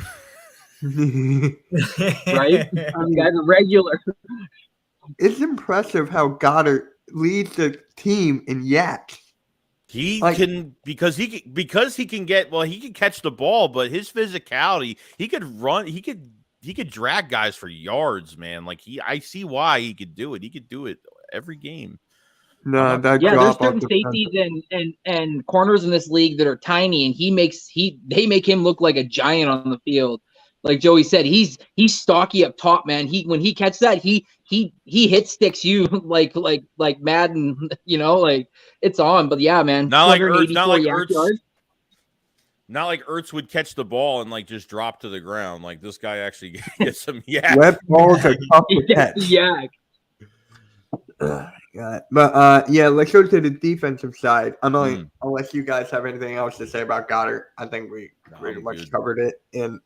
Right? You guys are regular. It's impressive how Goddard leads the team in yaks. He can because he can catch the ball, but his physicality, he could run, he could drag guys for yards, man. Like I see why he could do it. He could do it every game. No, there's certain safeties and corners in this league that are tiny, and they make him look like a giant on the field. Like Joey said, he's stocky up top, man. When he catches that, he hit sticks you like Madden, like it's on. But yeah, man, not like Ertz, Not like Ertz would catch the ball and like just drop to the ground. Like this guy actually gets some Web balls are tough to catch. Yeah. God. But yeah, let's go to the defensive side. Mm. Unless you guys have anything else to say about Goddard, I think we pretty I'm much good. covered it. And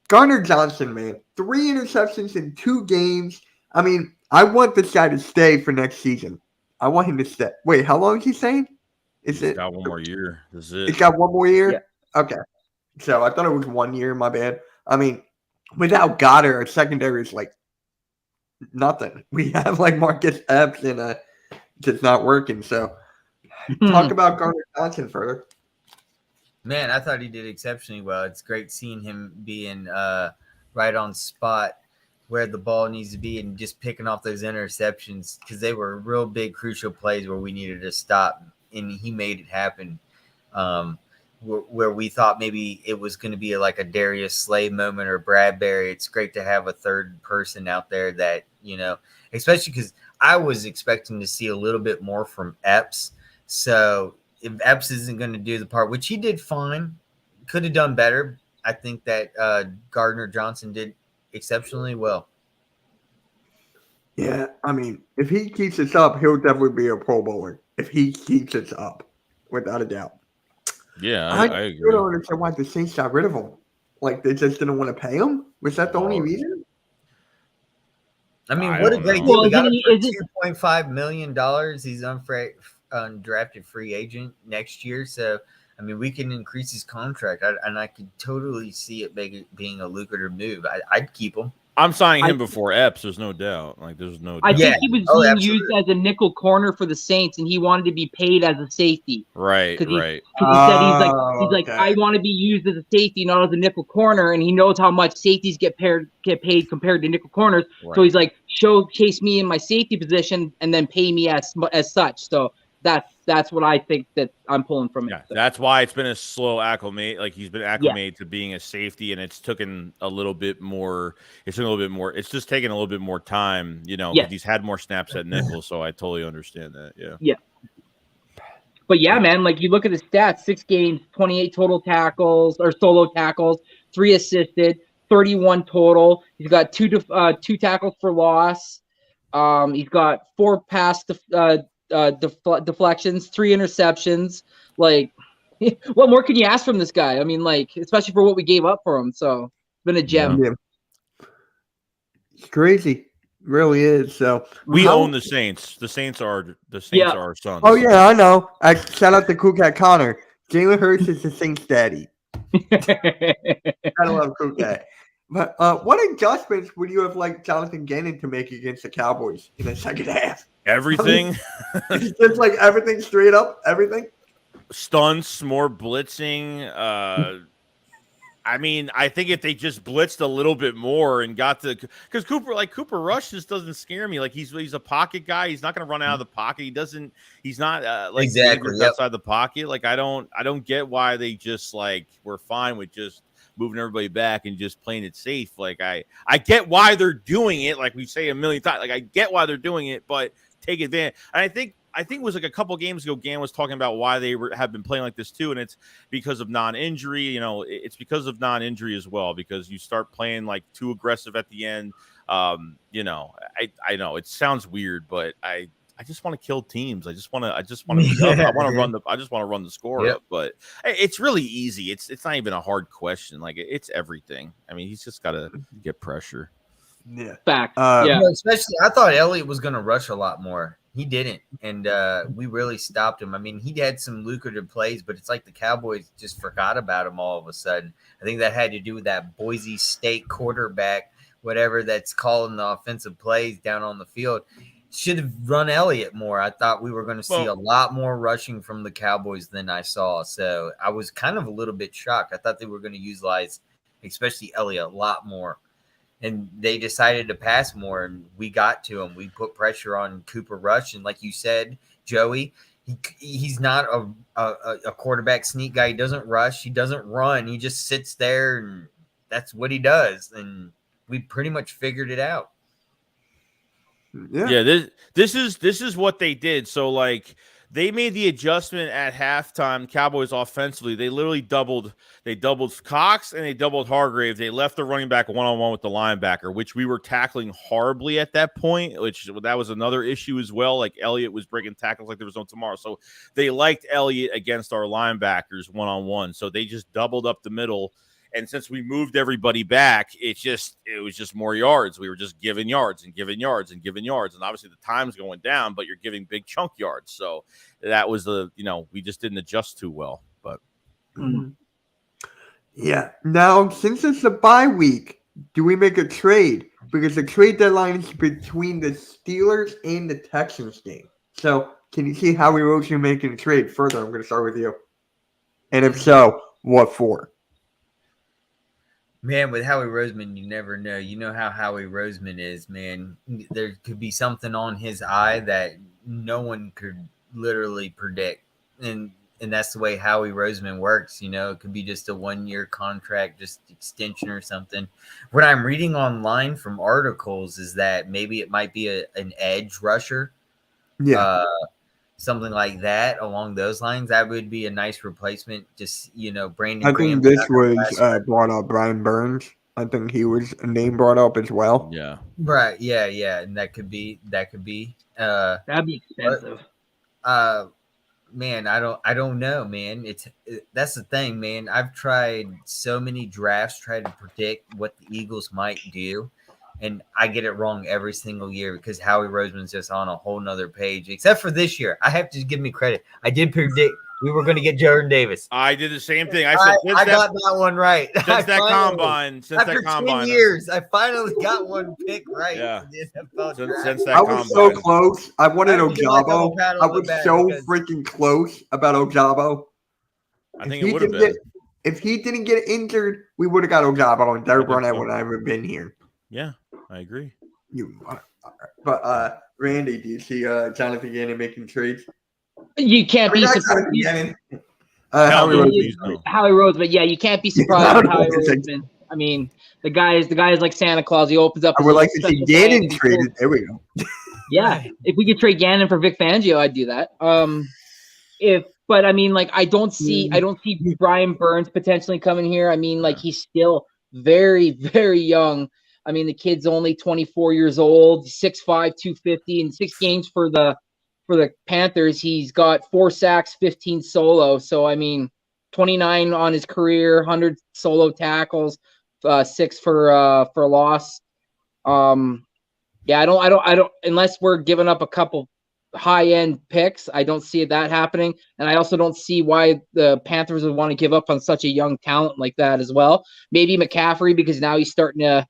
Gardner Johnson, man, 3 interceptions in 2 games. I mean, I want this guy to stay for next season. I want him to stay. Wait, how long is he saying? Is He's it? got 1 more year. This is it. He's got 1 more year. Yeah. Okay, so I thought it was 1 year. My bad. I mean, without Goddard, our secondary is like nothing. We have like Marcus Epps and just not working. So talk about Gardner Johnson further. Man, I thought he did exceptionally well. It's great seeing him being right on spot where the ball needs to be and just picking off those interceptions because they were real big, crucial plays where we needed to stop, and he made it happen. Where we thought maybe it was going to be like a Darius Slay moment or Bradbury. It's great to have a third person out there that, you know, especially because I was expecting to see a little bit more from Epps. So if Epps isn't going to do the part, which he did fine, could have done better. I think that Gardner Johnson did exceptionally well. Yeah, I mean, if he keeps this up, he'll definitely be a Pro Bowler. If he keeps this up, without a doubt. Yeah, I still agree. don't understand why the Saints got rid of him. Like they just didn't want to pay him. Was that the only reason? I mean, I what a don't great know. deal. Well, We got him for is it- $2.5 million. He's undrafted free agent next year. So, I mean, we can increase his contract. And I could totally see it being a lucrative move. I'd keep him. I'm signing him I- before Epps. There's no doubt. Like there's no. I doubt. think he was Oh, being absolutely. used as a nickel corner for the Saints, and he wanted to be paid as a safety. Right, 'Cause he- right. Because he said he's like okay. I want to be used as a safety, not as a nickel corner, and he knows how much safeties get paid compared to nickel corners. Right. So he's like, showcase me in my safety position, and then pay me as such. So that's what I think that I'm pulling from Yeah, it. that's why it's been a slow acclimate. Like he's been acclimated to being a safety, and it's taken a little bit more. It's a little bit more. It's just taken a little bit more time, you know, because Yeah. he's had more snaps at nickel. So I totally understand that. Yeah. But yeah, man, like you look at his stats: 6 games, 28 total tackles or solo tackles, 3 assisted, 31 total. He's got 2 tackles for loss. He's got 4 pass deflections, 3 interceptions. Like, what more can you ask from this guy? I mean, like, especially for what we gave up for him. So it's been a gem. Yeah. It's crazy. Really is. So We how- own the Saints. The Saints are Yeah. our sons. Oh yeah, I know. Shout out to Cool Cat Connor. Jalen Hurts is the Saints' daddy. I love Cool Cat. But what adjustments would you have liked Jonathan Gannon to make against the Cowboys in the second half? Everything. It's just like everything straight up, everything. Stunts, more blitzing. I mean, I think if they just blitzed a little bit more and got to, because Cooper Rush just doesn't scare me. Like he's a pocket guy. He's not going to run out of the pocket. He's not like Exactly, dangerous yep. outside the pocket. Like I don't get why they just like we're fine with just moving everybody back and just playing it safe. Like I get why they're doing it. Like we say a million times. Like I get why they're doing it, but take advantage. And I think it was like a couple games ago, Gann was talking about why they have been playing like this too, and it's because of non-injury. You know, it's because of non-injury as well, because you start playing like too aggressive at the end. You know, I know it sounds weird, but I just want to kill teams. I just want to I just want to run the score Yep. up. But it's really easy. It's not even a hard question. Like it's everything. I mean, he's just got to get pressure. Yeah. Fact. Yeah. You know, especially, I thought Elliott was going to rush a lot more. He didn't, and we really stopped him. I mean, he had some lucrative plays, but it's like the Cowboys just forgot about him all of a sudden. I think that had to do with that Boise State quarterback, whatever that's calling the offensive plays down on the field. Should have run Elliott more. I thought we were going to see a lot more rushing from the Cowboys than I saw. So I was kind of a little bit shocked. I thought they were going to utilize, especially Elliott, a lot more. And they decided to pass more, and we got to him. We put pressure on Cooper Rush, and like you said, Joey, he's not a quarterback sneak guy. He doesn't rush. He doesn't run. He just sits there, and that's what he does. And we pretty much figured it out. Yeah. Yeah, this is what they did. So like they made the adjustment at halftime. Cowboys offensively, they literally doubled Cox and they doubled Hargrave. They left the running back one-on-one with the linebacker, which we were tackling horribly at that point, which that was another issue as well. Like Elliott was breaking tackles like there was no tomorrow. So they liked Elliott against our linebackers one-on-one. So they just doubled up the middle. And since we moved everybody back, it was just more yards. We were just giving yards and giving yards and giving yards. And obviously the time's going down, but you're giving big chunk yards. So that was we just didn't adjust too well. But yeah. Now, since it's a bye week, do we make a trade? Because the trade deadline is between the Steelers and the Texans game. So can you see Howie Roseman making a trade further? I'm going to start with you. And if so, what for? Man, with Howie Roseman, you never know. You know how Howie Roseman is, man. There could be something on his eye that no one could literally predict. And that's the way Howie Roseman works. It could be just a 1-year contract, just extension or something. What I'm reading online from articles is that maybe it might be an edge rusher. Yeah. Something like that along those lines. That would be a nice replacement. Just, Brandon I Graham. think this was brought up Brian Burns. I think he was a name brought up as well. yeah. Right. Yeah. And that could be. That'd be expensive. Man, I don't know, man. That's the thing, man. I've tried so many drafts, tried to predict what the Eagles might do. And I get it wrong every single year because Howie Roseman's just on a whole nother page, except for this year. I have to give me credit. I did predict we were going to get Jordan Davis. I did the same thing. I said I got that one right. Since that combine. After 10 years, I finally got one pick right. Yeah. Since that I was so combine. close. I wanted I have to give myself Ojabo. a pat on I the was back so because- freaking close about Ojabo. I think it would have been. If he didn't get injured, we would have got Ojabo, and Derek Barnett would have never been here. Yeah, I agree. But Randy, do you see Jonathan Gannon making trades? You can't be surprised. Jonathan Gannon. Howie Roseman. Roseman. No. Howie Roseman, yeah, you can't be surprised with Howie No. Roseman. I mean, the guy is like Santa Claus. He opens up. I his would like little to see special bag Gannon and he traded. pulls- There we go. Yeah, if we could trade Gannon for Vic Fangio, I'd do that. But I mean, like, I don't see Brian Burns potentially coming here. I mean, like, he's still very, very young. I mean, the kid's only 24 years old, 6'5", 250, in 6 games for the Panthers. He's got 4 sacks, 15 solo. So I mean, 29 on his career, 100 solo tackles, 6 for loss. Yeah, I don't unless we're giving up a couple high-end picks, I don't see that happening. And I also don't see why the Panthers would want to give up on such a young talent like that as well. Maybe McCaffrey, because now he's starting to,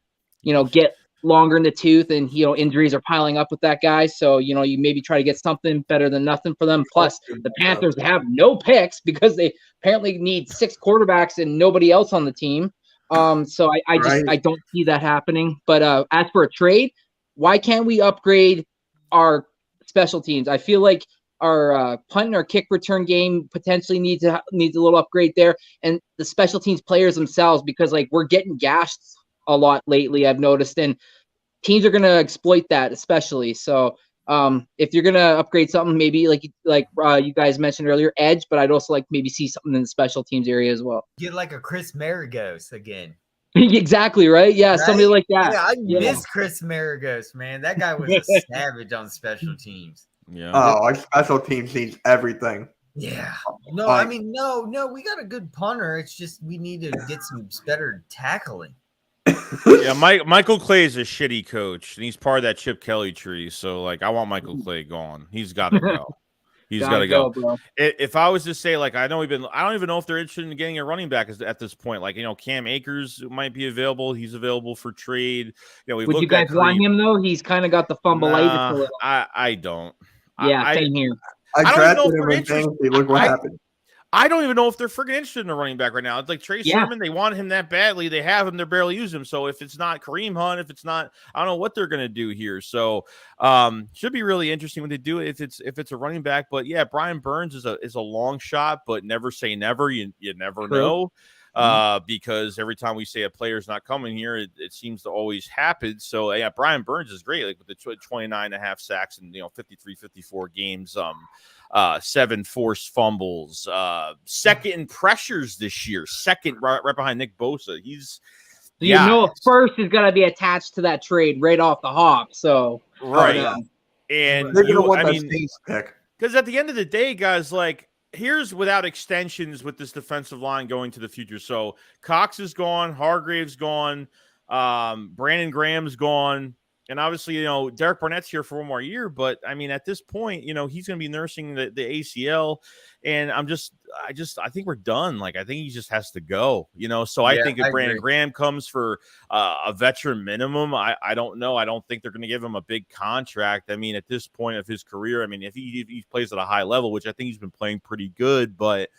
get longer in the tooth and, injuries are piling up with that guy. So, you maybe try to get something better than nothing for them. Plus, the Panthers have no picks because they apparently need 6 quarterbacks and nobody else on the team. So I don't see that happening. But as for a trade, why can't we upgrade our special teams? I feel like our punt and our kick return game potentially needs a little upgrade there, and the special teams players themselves, because like we're getting gashed a lot lately, I've noticed, and teams are going to exploit that especially. So if you're going to upgrade something, maybe like you guys mentioned earlier, edge, but I'd also like maybe see something in the special teams area as well. Get like a Chris Maragos again. Exactly, right? Yeah, Right? somebody like that. Yeah, I miss Chris Maragos, man. That guy was a savage on special teams. Yeah. Oh, our special teams needs everything. Yeah. No, Like- I mean, no, we got a good punter. It's just we need to get some better tackling. Yeah, Michael Clay is a shitty coach, and he's part of that Chip Kelly tree. So, like, I want Michael Clay gone. He's got to go. He's got to go. Bro. If I was to say, like, I don't even know if they're interested in getting a running back at this point. Like, Cam Akers might be available. He's available for trade. We've Would you looked at guys want Kareem. him though? He's kind of got the fumbleitis a little. I don't. Yeah, same here. I don't even know drafted if him we're in interested. fantasy. Look what happened. I don't even know if they're freaking interested in a running back right now. It's like Trey Yeah. Sermon. They want him that badly. They have him. They're barely using him. So if it's not Kareem Hunt, if it's not, I don't know what they're going to do here. So should be really interesting when they do it. If it's a running back. But yeah, Brian Burns is a long shot, but never say never. You never True. know. because every time we say a player's not coming here, it seems to always happen. So yeah, Brian Burns is great, like with the 29.5 sacks and 54 games, 7 forced fumbles, second in pressures this year, second right behind Nick Bosa. He's first is gonna be attached to that trade right off the hop. So right, and and they're gonna want that Saints pick. Because at the end of the day, guys, like, here's without extensions with this defensive line going to the future. So Cox is gone, Hargrave's gone, Brandon Graham's gone, and obviously, Derek Barnett's here for one more year. But I mean, at this point, he's going to be nursing the ACL, and I think we're done. Like, I think he just has to go. So I think if Brandon Graham comes for a veteran minimum, I don't know. I don't think they're going to give him a big contract. I mean, at this point of his career, I mean, if he plays at a high level, which I think he's been playing pretty good, but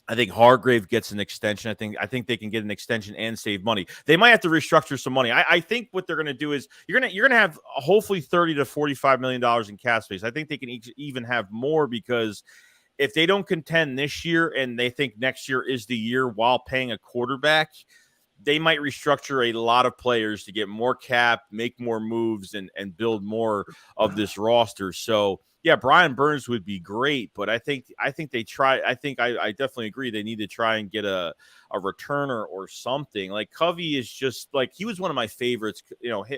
I think Hargrave gets an extension. I think they can get an extension and save money. They might have to restructure some money. I think what they're going to do is you're going to have hopefully $30 to $45 million in cap space. I think they can even have more, because if they don't contend this year and they think next year is the year while paying a quarterback, they might restructure a lot of players to get more cap, make more moves, and build more of this roster. So yeah, Brian Burns would be great, but I think they try. I definitely agree. They need to try and get a returner or something. Like Covey is just like, he was one of my favorites.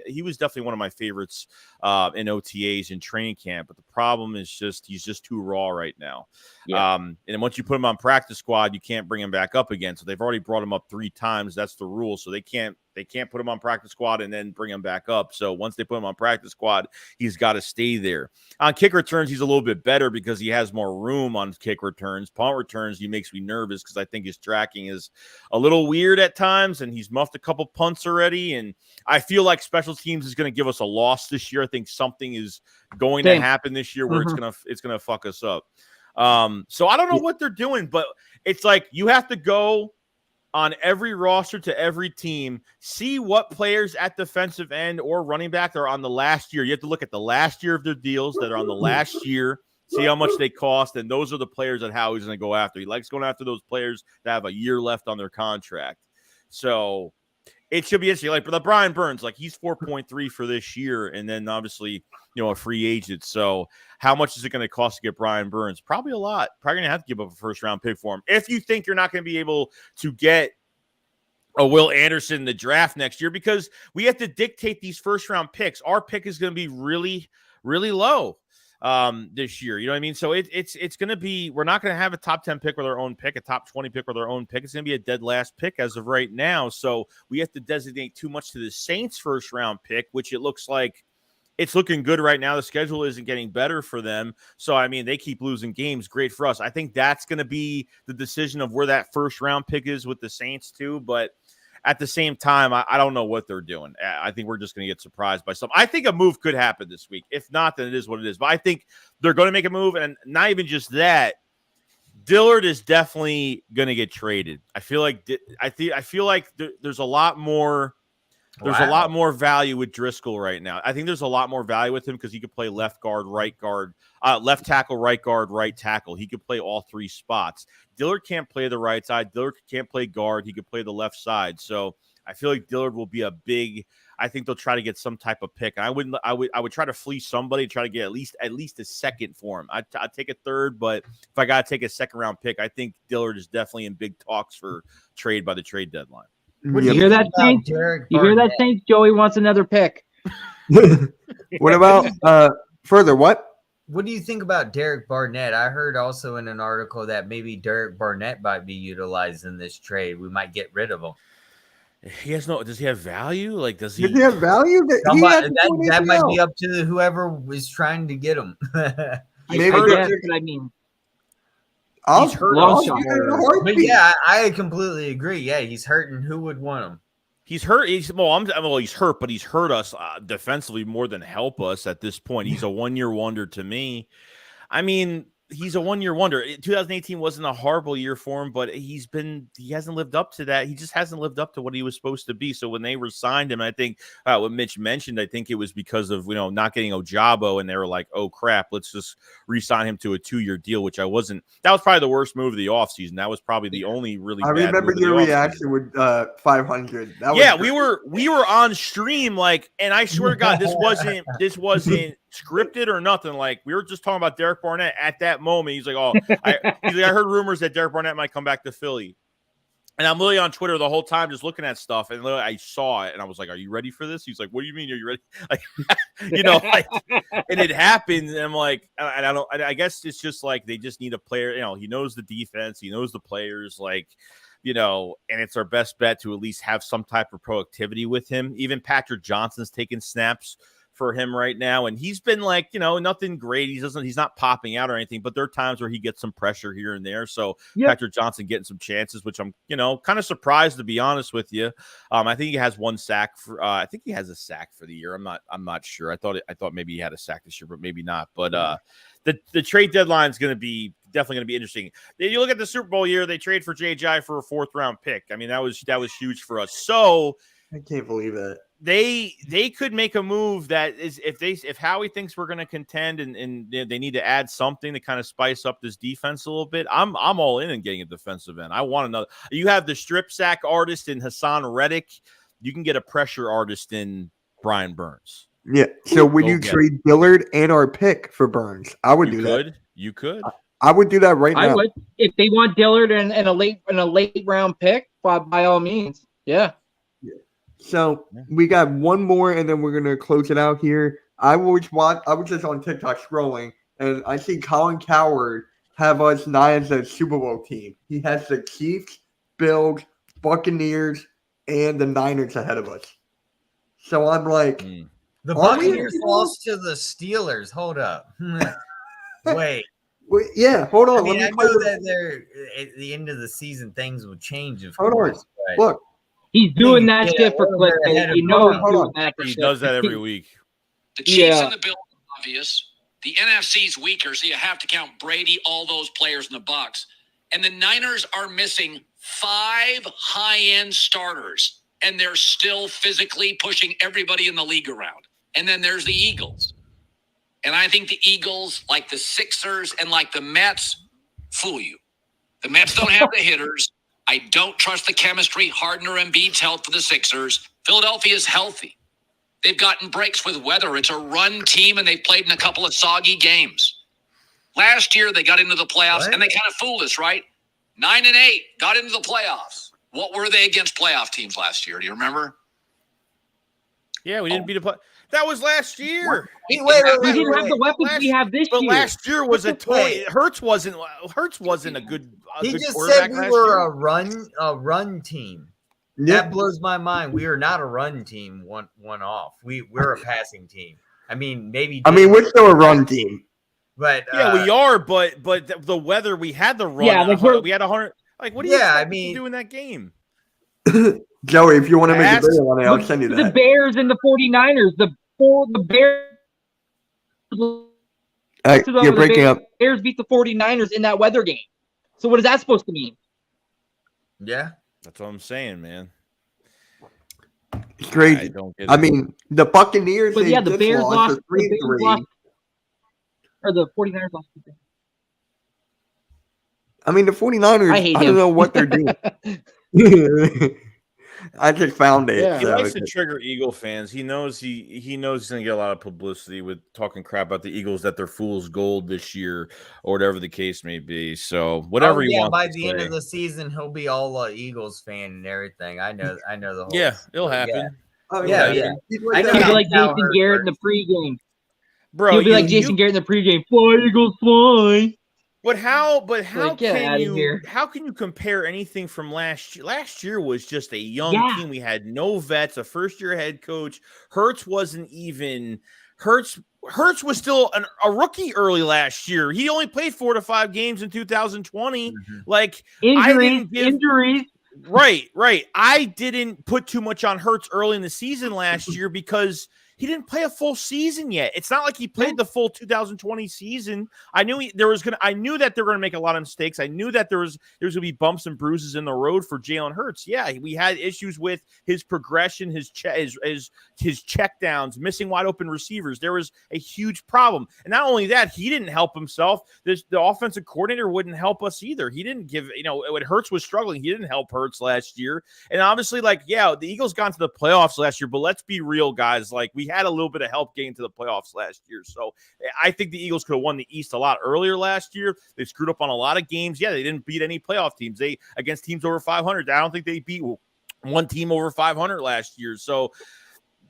He was definitely one of my favorites in OTAs in training camp. But the problem is he's just too raw right now. Yeah. And once you put him on practice squad, you can't bring him back up again. So they've already brought him up 3 times. That's the rule. So they can't put him on practice squad and then bring him back up. So once they put him on practice squad, he's got to stay there. On kick returns, he's a little bit better because he has more room on kick returns. Punt returns, he makes me nervous because I think his tracking is a little weird at times, and he's muffed a couple punts already. And I feel like special teams is going to give us a loss this year. I think something is going to happen this year where it's gonna fuck us up. So I don't know what they're doing, but it's like you have to go on every roster to every team, see what players at defensive end or running back are on the last year. You have to look at the last year of their deals that are on the last year, see how much they cost, and those are the players that Howie's going to go after. He likes going after those players that have a year left on their contract. So it should be interesting. Like, but Brian Burns, like, he's 4.3 for this year, and then obviously, a free agent. So how much is it going to cost to get Brian Burns? Probably a lot. Probably going to have to give up a first-round pick for him. If you think you're not going to be able to get a Will Anderson in the draft next year, because we have to dictate these first-round picks. Our pick is going to be really, really low this year. You know what I mean? So it's going to be, we're not going to have a top 10 pick with our own pick, a top 20 pick with our own pick. It's going to be a dead last pick as of right now. So we have to designate too much to the Saints first-round pick, which it looks like it's looking good right now. The schedule isn't getting better for them. So, I mean, they keep losing games. Great for us. I think that's going to be the decision of where that first round pick is with the Saints too. But at the same time, I don't know what they're doing. I think we're just going to get surprised by something. I think a move could happen this week. If not, then it is what it is. But I think they're going to make a move. And not even just that, Dillard is definitely going to get traded. I feel like there's a lot more. There's a lot more value with Driscoll right now. I think there's a lot more value with him because he could play left guard, right guard, left tackle, right guard, right tackle. He could play all 3 spots. Dillard can't play the right side. Dillard can't play guard. He could play the left side. So I feel like Dillard will be a big. I think they'll try to get some type of pick. I would try to fleece somebody, try to get at least a second for him. I'd take a third, but if I got to take a second round pick, I think Dillard is definitely in big talks for trade by the trade deadline. You hear that, Saints? You hear that, Saints? Joey wants another pick. What about further? What do you think about Derek Barnett? I heard also in an article that maybe Derek Barnett might be utilized in this trade. We might get rid of him. Does he have value? Like, does he have value? That might be up to whoever is trying to get him. Maybe He's hurt. But yeah, I completely agree. Yeah, he's hurt, and who would want him? He's hurt. He's hurt, but he's hurt us defensively more than help us at this point. He's a 1-year wonder to me. I mean, he's a 1 year wonder. 2018 wasn't a horrible year for him, but he hasn't lived up to that. He just hasn't lived up to what he was supposed to be. So when they re-signed him, I think what Mitch mentioned, I think it was because of not getting Ojabo, and they were like, oh crap, let's just re-sign him to a 2-year deal, which that was probably the worst move of the offseason. That was probably the only really I bad remember move of the your offseason. reaction with 500. That was Yeah, great. we were on stream, like, and I swear to God, this wasn't scripted or nothing. Like, we were just talking about Derek Barnett at that moment. He's like, I heard rumors that Derek Barnett might come back to Philly. And I'm literally on Twitter the whole time just looking at stuff, and literally I saw it, and I was like, are you ready for this? He's like, what do you mean, are you ready? Like, and it happened, and I'm like, I guess it's just like they just need a player. He knows the defense, he knows the players, like, and it's our best bet to at least have some type of productivity with him. Even Patrick Johnson's taking snaps for him right now, and he's been like, nothing great. He's not popping out or anything, but there are times where he gets some pressure here and there. So Patrick Johnson getting some chances, which I'm kind of surprised, to be honest with you. I think he has one sack for I think he has a sack for the year. I'm not sure. I thought maybe he had a sack this year, but maybe not. But the trade deadline is going to be definitely going to be interesting. You look at the Super Bowl year, they trade for J.J. for a 4th round pick. I mean, that was huge for us. So I can't believe it. They could make a move that is, if Howie thinks we're going to contend and they need to add something to kind of spice up this defense a little bit. I'm all in getting a defensive end. I want another. You have the strip sack artist in Hassan Reddick. You can get a pressure artist in Brian Burns. Yeah. So would you trade Dillard and our pick for Burns? I would do that. You could. I would do that right now. I would. If they want Dillard and a late round pick, by all means. Yeah. So we got one more, and then we're gonna close it out here. I was just on TikTok scrolling, and I see Colin Cowherd have us not as a Super Bowl team. He has the Chiefs, Bills, Buccaneers, and the Niners ahead of us. So I'm like, the Buccaneers lost to the Steelers. Hold up, wait. Yeah, hold on. I mean, I know that they're at the end of the season, things will change. Of course, but look. He's doing that shit for clickbait. He's doing that. He does that every week. The Chiefs and the Bills are obvious. The NFC's weaker, so you have to count Brady, all those players in the Bucs. And the Niners are missing 5 high-end starters, and they're still physically pushing everybody in the league around. And then there's the Eagles. And I think the Eagles, like the Sixers and like the Mets, fool you. The Mets don't have the hitters. I don't trust the chemistry. Harden or Embiid's health for the Sixers. Philadelphia is healthy. They've gotten breaks with weather. It's a run team, and they've played in a couple of soggy games. Last year, they got into the playoffs, and they kind of fooled us, right? 9-8, got into the playoffs. What were they against playoff teams last year? Do you remember? Yeah, we didn't beat a play. That was last year. We didn't have the weapons we have this year. But last year was a toy. Hurts wasn't a good. He good just said we were year. a run team. That blows my mind. We are not a run team. One off. We're a passing team. I mean, maybe. We're still a run team. But yeah, we are. But the weather, we had the run. Yeah, we had 100. Like, what do you? I mean, do in that game? Joey, if you want to make a video on it, I'll send you that. The Bears and the 49ers. The Bears. You're breaking up. Bears beat the 49ers in that weather game. So what is that supposed to mean? Yeah. That's what I'm saying, man. It's crazy. I mean, the Buccaneers. But yeah, the Bears lost 3-3. Or the 49ers lost 3-3. I mean, the 49ers, I don't know what they're doing. I just found it. Yeah. He likes to trigger Eagle fans. He knows he knows he's gonna get a lot of publicity with talking crap about the Eagles, that they're fool's gold this year or whatever the case may be. So whatever he wants. By the end of the season, he'll be all Eagles fan and everything. I know the whole. Yeah, it'll happen. Yeah. Oh, yeah. He'll be like Jason Garrett in the pregame. Bro, he'll be like Jason Garrett in the pregame. Fly, Eagles, fly. But how can you compare anything from last year? Last year was just a young team. We had no vets, a first-year head coach. Hurts wasn't even Hurts was still a rookie early last year. He only played 4 to 5 games in 2020. Mm-hmm. Like injuries. Right. I didn't put too much on Hurts early in the season last year because he didn't play a full season yet. It's not like he played the full 2020 season. I knew that they were going to make a lot of mistakes. I knew that there was going to be bumps and bruises in the road for Jalen Hurts. Yeah, we had issues with his progression, his check downs, missing wide open receivers. There was a huge problem. And not only that, he didn't help himself. The offensive coordinator wouldn't help us either. He didn't give, when Hurts was struggling, he didn't help Hurts last year. And obviously, the Eagles got to the playoffs last year, but let's be real, guys. We had a little bit of help getting to the playoffs last year. So I think the Eagles could have won the East a lot earlier last year. They screwed up on a lot of games. Yeah, they didn't beat any playoff teams. Against teams over 500. I don't think they beat one team over 500 last year. So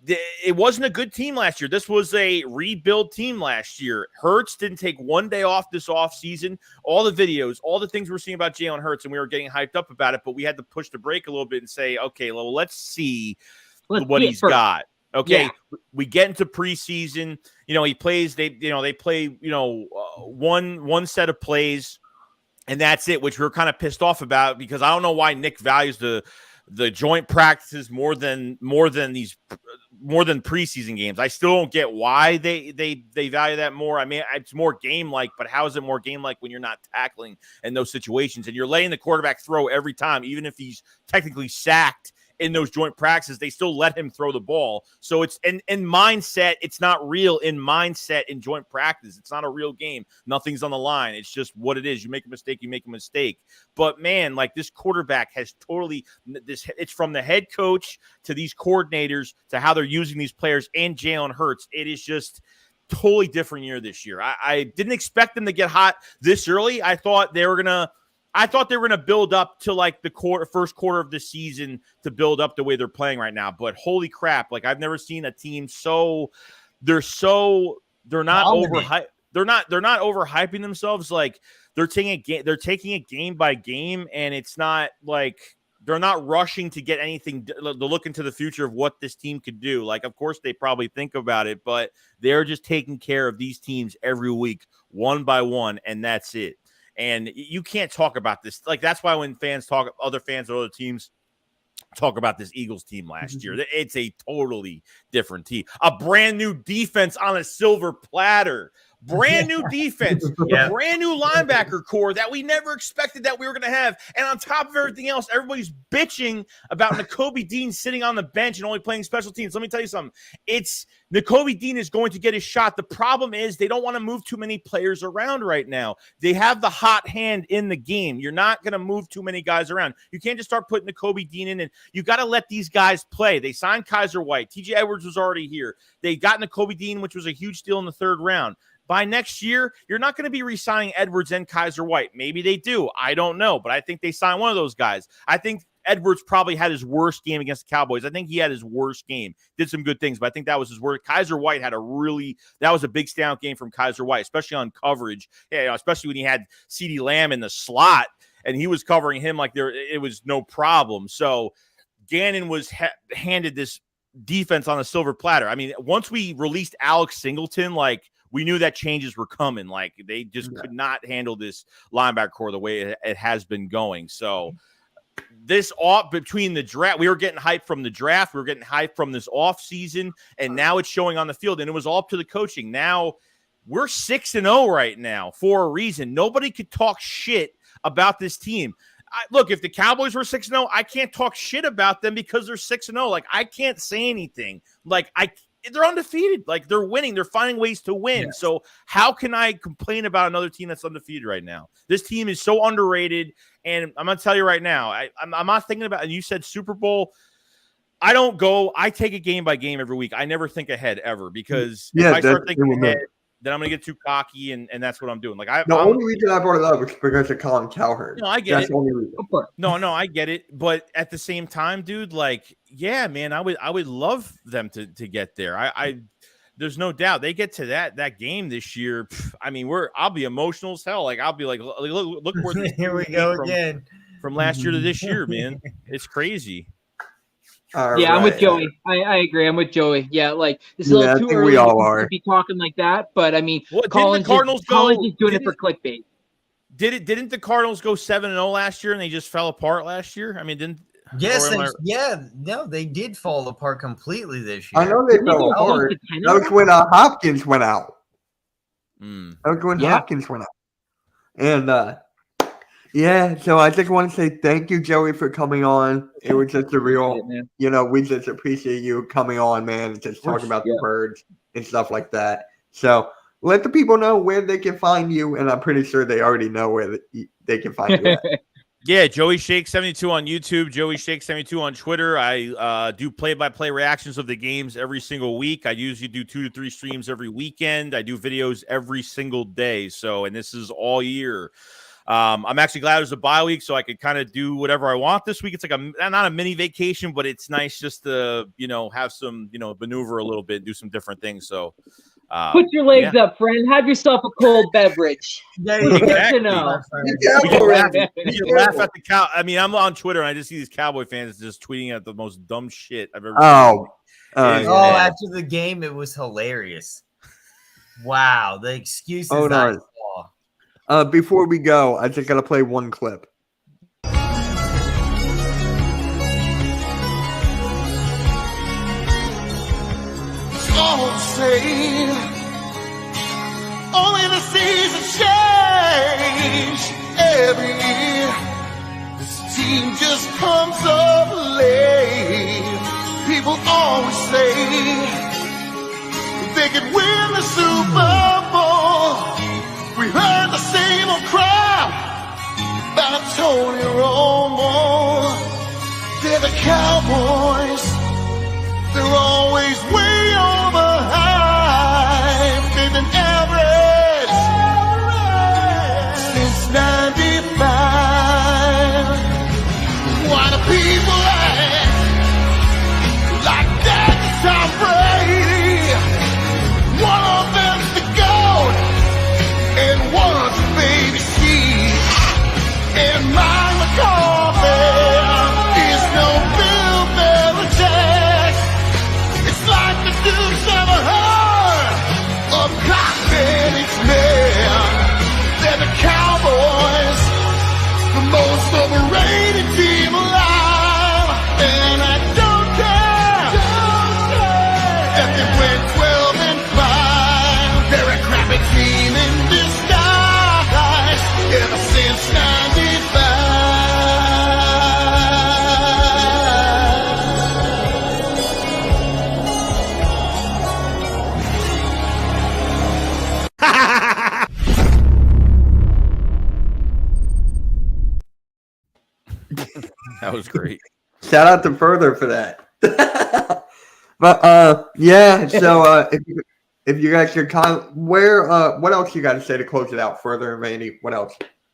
it wasn't a good team last year. This was a rebuild team last year. Hurts didn't take one day off this offseason. All the videos, all the things we're seeing about Jalen Hurts, and we were getting hyped up about it, but we had to push the brake a little bit and say, okay, well, let's see what he's got. Okay, yeah. We get into preseason. He plays. They play. One set of plays, and that's it. Which we're kind of pissed off about because I don't know why Nick values the joint practices more than preseason games. I still don't get why they value that more. I mean, it's more game-like, but how is it more game-like when you're not tackling in those situations and you're letting the quarterback throw every time, even if he's technically sacked in those joint practices, they still let him throw the ball. So it's in mindset, it's not real in mindset in joint practice. It's not a real game. Nothing's on the line. It's just what it is. You make a mistake, you make a mistake. But man, this quarterback has totally it's from the head coach to these coordinators to how they're using these players and Jalen Hurts. It is just totally different year this year. I didn't expect them to get hot this early. I thought they were going to build up to the first quarter of the season to build up the way they're playing right now. But holy crap, I've never seen a team they're not overhyped. They're not overhyping themselves. They're taking it game by game, and it's not they're not rushing to get anything to look into the future of what this team could do. Of course they probably think about it, but they're just taking care of these teams every week, one by one, and that's it. And you can't talk about this. That's why when other fans of other teams talk about this Eagles team last year, it's a totally different team. A brand new defense on a silver platter. Brand new defense, a brand new linebacker core that we never expected that we were going to have. And on top of everything else, everybody's bitching about Nakobe Dean sitting on the bench and only playing special teams. Let me tell you something. Nakobe Dean is going to get his shot. The problem is they don't want to move too many players around right now. They have the hot hand in the game. You're not going to move too many guys around. You can't just start putting Nakobe Dean in, and you got to let these guys play. They signed Kaiser White. TJ Edwards was already here. They got Nakobe Dean, which was a huge deal in the third round. By next year, you're not going to be re-signing Edwards and Kaiser White. Maybe they do. I don't know, but I think they signed one of those guys. I think Edwards probably had his worst game against the Cowboys. I think he had his worst game. Did some good things, but I think that was his worst. Kaiser White that was a big standout game from Kaiser White, especially on coverage. Yeah, especially when he had CeeDee Lamb in the slot and he was covering him it was no problem. So Gannon was handed this defense on a silver platter. I mean, once we released Alex Singleton, we knew that changes were coming. They just could not handle this linebacker core the way it has been going. So this between the draft, we were getting hyped from the draft. We were getting hyped from this off season, and now it's showing on the field. And it was all up to the coaching. Now we're 6-0 right now for a reason. Nobody could talk shit about this team. Look, if the Cowboys were 6-0, I can't talk shit about them because they're 6-0. I can't say anything. They're undefeated. They're winning. They're finding ways to win. Yes. So how can I complain about another team that's undefeated right now? This team is so underrated. And I'm going to tell you right now, I'm not thinking about, and you said Super Bowl. I take it game by game every week. I never think ahead ever because if I start thinking ahead, then I'm going to get too cocky, and that's what I'm doing. The only reason I brought it up is because of Colin Cowherd. No, I get it. The only reason. No, I get it. But at the same time, dude, yeah, man, I would love them to get there. There's no doubt they get to that game this year. I mean, I'll be emotional as hell. I'll be look where this here we go again from last year to this year, man. It's crazy. Yeah, I'm with Joey. I agree. I'm with Joey. Yeah, it's a little too early to be talking like that. But I mean, Collins is doing it for clickbait. Didn't the Cardinals go 7-0 last year and they just fell apart last year? I mean, Yes, Or am they did fall apart completely this year. I know they Didn't they fell go apart. close to 10 That was when Hopkins went out. Mm. That was when Yeah. Hopkins went out. And yeah, so I just want to say thank you, Joey, for coming on. It was just a real, man. we just appreciate you coming on, man, and just talking about the Yeah. birds and stuff like that. So let the people know where they can find you, and I'm pretty sure they already know where they can find you at. Yeah, Joey Shake 72 on YouTube, Joey Shake 72 on Twitter. I do play-by-play reactions of the games every single week. I usually do 2 to 3 streams every weekend. I do videos every single day. So, and this is all year. I'm actually glad it was a bye week, so I could kind of do whatever I want this week. It's like not a mini vacation, but it's nice just to have some maneuver a little bit, do some different things. So Put your legs up, friend. Have yourself a cold beverage. There you go. Exactly. You know. We can laugh at the cow. I mean, I'm on Twitter and I just see these Cowboy fans just tweeting at the most dumb shit I've ever seen. After the game, it was hilarious. Wow, the excuses Hold I on. saw. Before we go, I just gotta play one clip. All the same, only the seasons change every year. This team just comes up late. People always say they could win the Super Bowl. We heard the same old crowd about Tony Romo. They're the Cowboys. They're always way over hype. They've been average since '95. Why do people act like that to Tom Brady? One of them's the GOAT, and one's a baby seed. And Mike McCarthy is no Bill Belichick. It's like the dude's never heard of Clockman's men. They're the Cowboys, the most overrated team alive. And I don't care if they win 12-5. They're a crappy team in disguise ever since '95. That was great. Shout out to Further for that. But yeah, so if you guys could what else you got to say to close it out? Further, Randy, what else?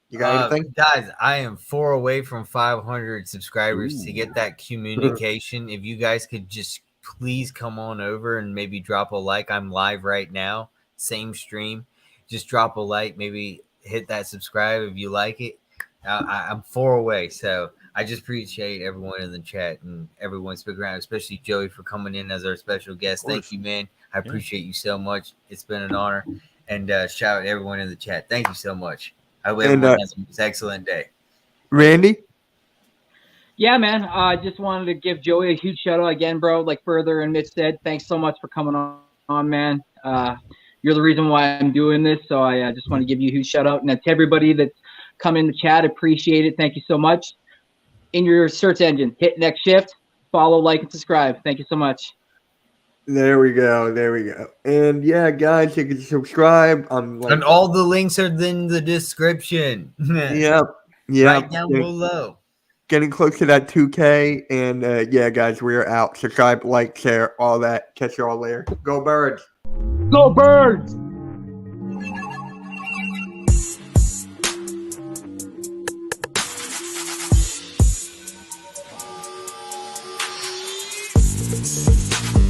You got anything? Guys, I am 4 away from 500 subscribers to get that communication. If you guys could just please come on over and maybe drop a like. I'm live right now, same stream. Just drop a like, maybe hit that subscribe if you like it. I'm 4 away, so I just appreciate everyone in the chat and everyone sticking around, especially Joey for coming in as our special guest. Thank you, man. I appreciate you so much. It's been an honor. And shout out to everyone in the chat. Thank you so much. I hope everyone has an excellent day. Randy? Yeah, man. I just wanted to give Joey a huge shout out again, bro. Like Further and Mitch said, thanks so much for coming on, man. You're the reason why I'm doing this. So I just want to give you a huge shout out. And to everybody that's come in the chat, appreciate it. Thank you so much. In your search engine, hit next shift, follow, like, and subscribe. Thank you so much. There we go. And yeah, guys, you can subscribe. And all the links are in the description. Yep. Right down below. Getting close to that 2K. And yeah, guys, we're out. Subscribe, like, share, all that. Catch you all later. Go Birds. Go Birds!